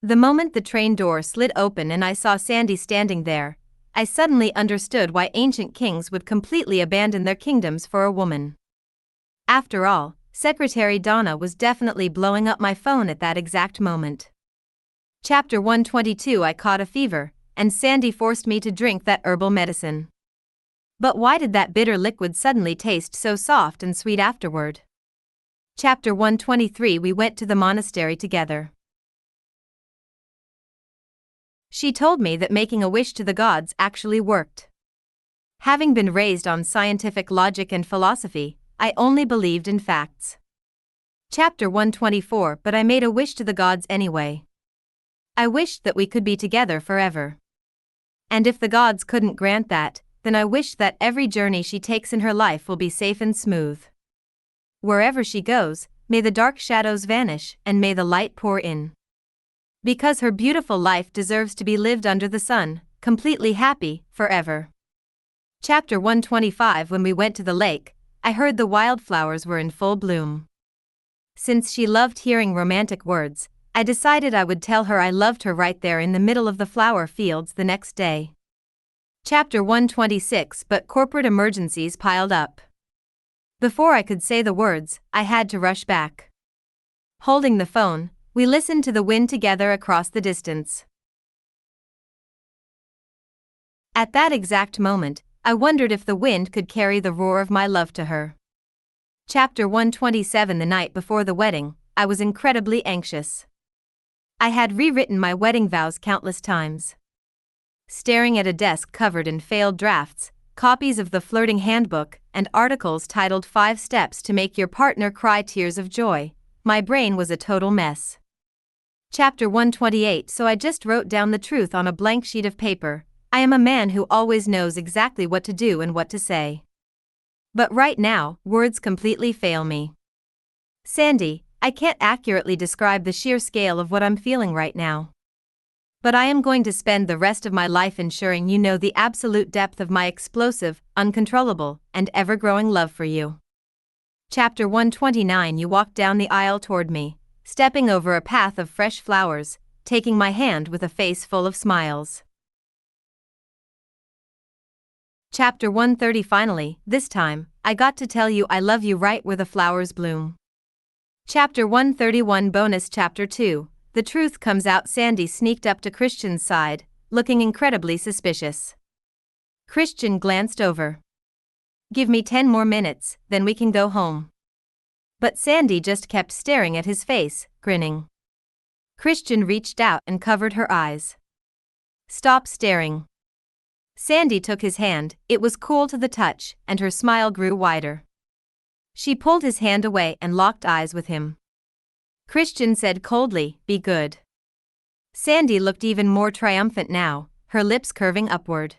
The moment the train door slid open and I saw Sandy standing there, I suddenly understood why ancient kings would completely abandon their kingdoms for a woman. After all, Secretary Donna was definitely blowing up my phone at that exact moment. Chapter 122. I caught a fever, and Sandy forced me to drink that herbal medicine. But why did that bitter liquid suddenly taste so soft and sweet afterward? Chapter 123. We went to the monastery together. She told me that making a wish to the gods actually worked. Having been raised on scientific logic and philosophy, I only believed in facts. Chapter 124. But I made a wish to the gods anyway. I wished that we could be together forever. And if the gods couldn't grant that, then I wish that every journey she takes in her life will be safe and smooth. Wherever she goes, may the dark shadows vanish and may the light pour in. Because her beautiful life deserves to be lived under the sun, completely happy, forever. Chapter 125. When we went to the lake, I heard the wildflowers were in full bloom. Since she loved hearing romantic words, I decided I would tell her I loved her right there in the middle of the flower fields the next day. Chapter 126. But corporate emergencies piled up. Before I could say the words, I had to rush back. Holding the phone, we listened to the wind together across the distance. At that exact moment, I wondered if the wind could carry the roar of my love to her. Chapter 127. The night before the wedding, I was incredibly anxious. I had rewritten my wedding vows countless times. Staring at a desk covered in failed drafts, copies of the flirting handbook, and articles titled 5 Steps to Make Your Partner Cry Tears of Joy, my brain was a total mess. Chapter 128. So I just wrote down the truth on a blank sheet of paper. I am a man who always knows exactly what to do and what to say. But right now, words completely fail me. Sandy, I can't accurately describe the sheer scale of what I'm feeling right now. But I am going to spend the rest of my life ensuring you know the absolute depth of my explosive, uncontrollable, and ever-growing love for you. Chapter 129. You walked down the aisle toward me, stepping over a path of fresh flowers, taking my hand with a face full of smiles. Chapter 130. Finally, this time, I got to tell you I love you right where the flowers bloom. Chapter 131. Bonus. Chapter 2. The truth comes out. Sandy sneaked up to Christian's side, looking incredibly suspicious. Christian glanced over. Give me 10 more minutes, then we can go home. But Sandy just kept staring at his face, grinning. Christian reached out and covered her eyes. Stop staring. Sandy took his hand, it was cool to the touch, and her smile grew wider. She pulled his hand away and locked eyes with him. Christian said coldly, "Be good." Sandy looked even more triumphant now, her lips curving upward.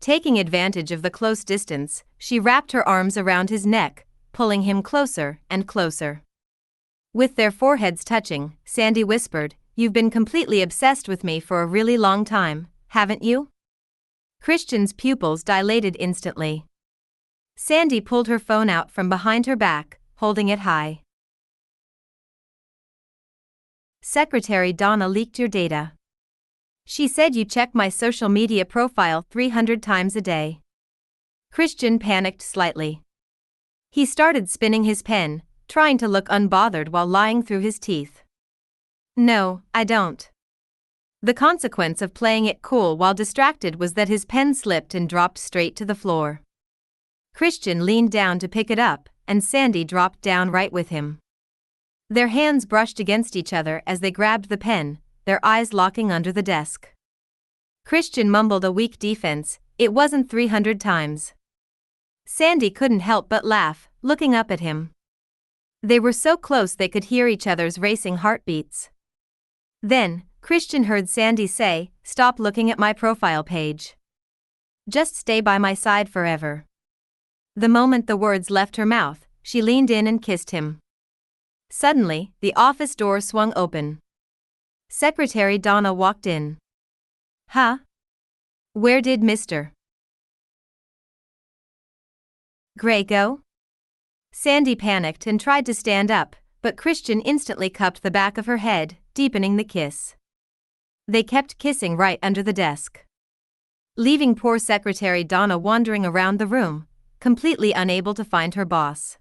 Taking advantage of the close distance, she wrapped her arms around his neck, pulling him closer and closer. With their foreheads touching, Sandy whispered, "You've been completely obsessed with me for a really long time, haven't you?" Christian's pupils dilated instantly. Sandy pulled her phone out from behind her back, holding it high. Secretary Donna leaked your data. She said you check my social media profile 300 times a day. Christian panicked slightly. He started spinning his pen, trying to look unbothered while lying through his teeth. No, I don't. The consequence of playing it cool while distracted was that his pen slipped and dropped straight to the floor. Christian leaned down to pick it up, and Sandy dropped down right with him. Their hands brushed against each other as they grabbed the pen, their eyes locking under the desk. Christian mumbled a weak defense, "It wasn't 300 times." Sandy couldn't help but laugh, looking up at him. They were so close they could hear each other's racing heartbeats. Then, Christian heard Sandy say, "Stop looking at my profile page. Just stay by my side forever." The moment the words left her mouth, she leaned in and kissed him. Suddenly, the office door swung open. Secretary Donna walked in. Huh? Where did Mr. Gray go? Sandy panicked and tried to stand up, but Christian instantly cupped the back of her head, deepening the kiss. They kept kissing right under the desk, leaving poor Secretary Donna wandering around the room, completely unable to find her boss.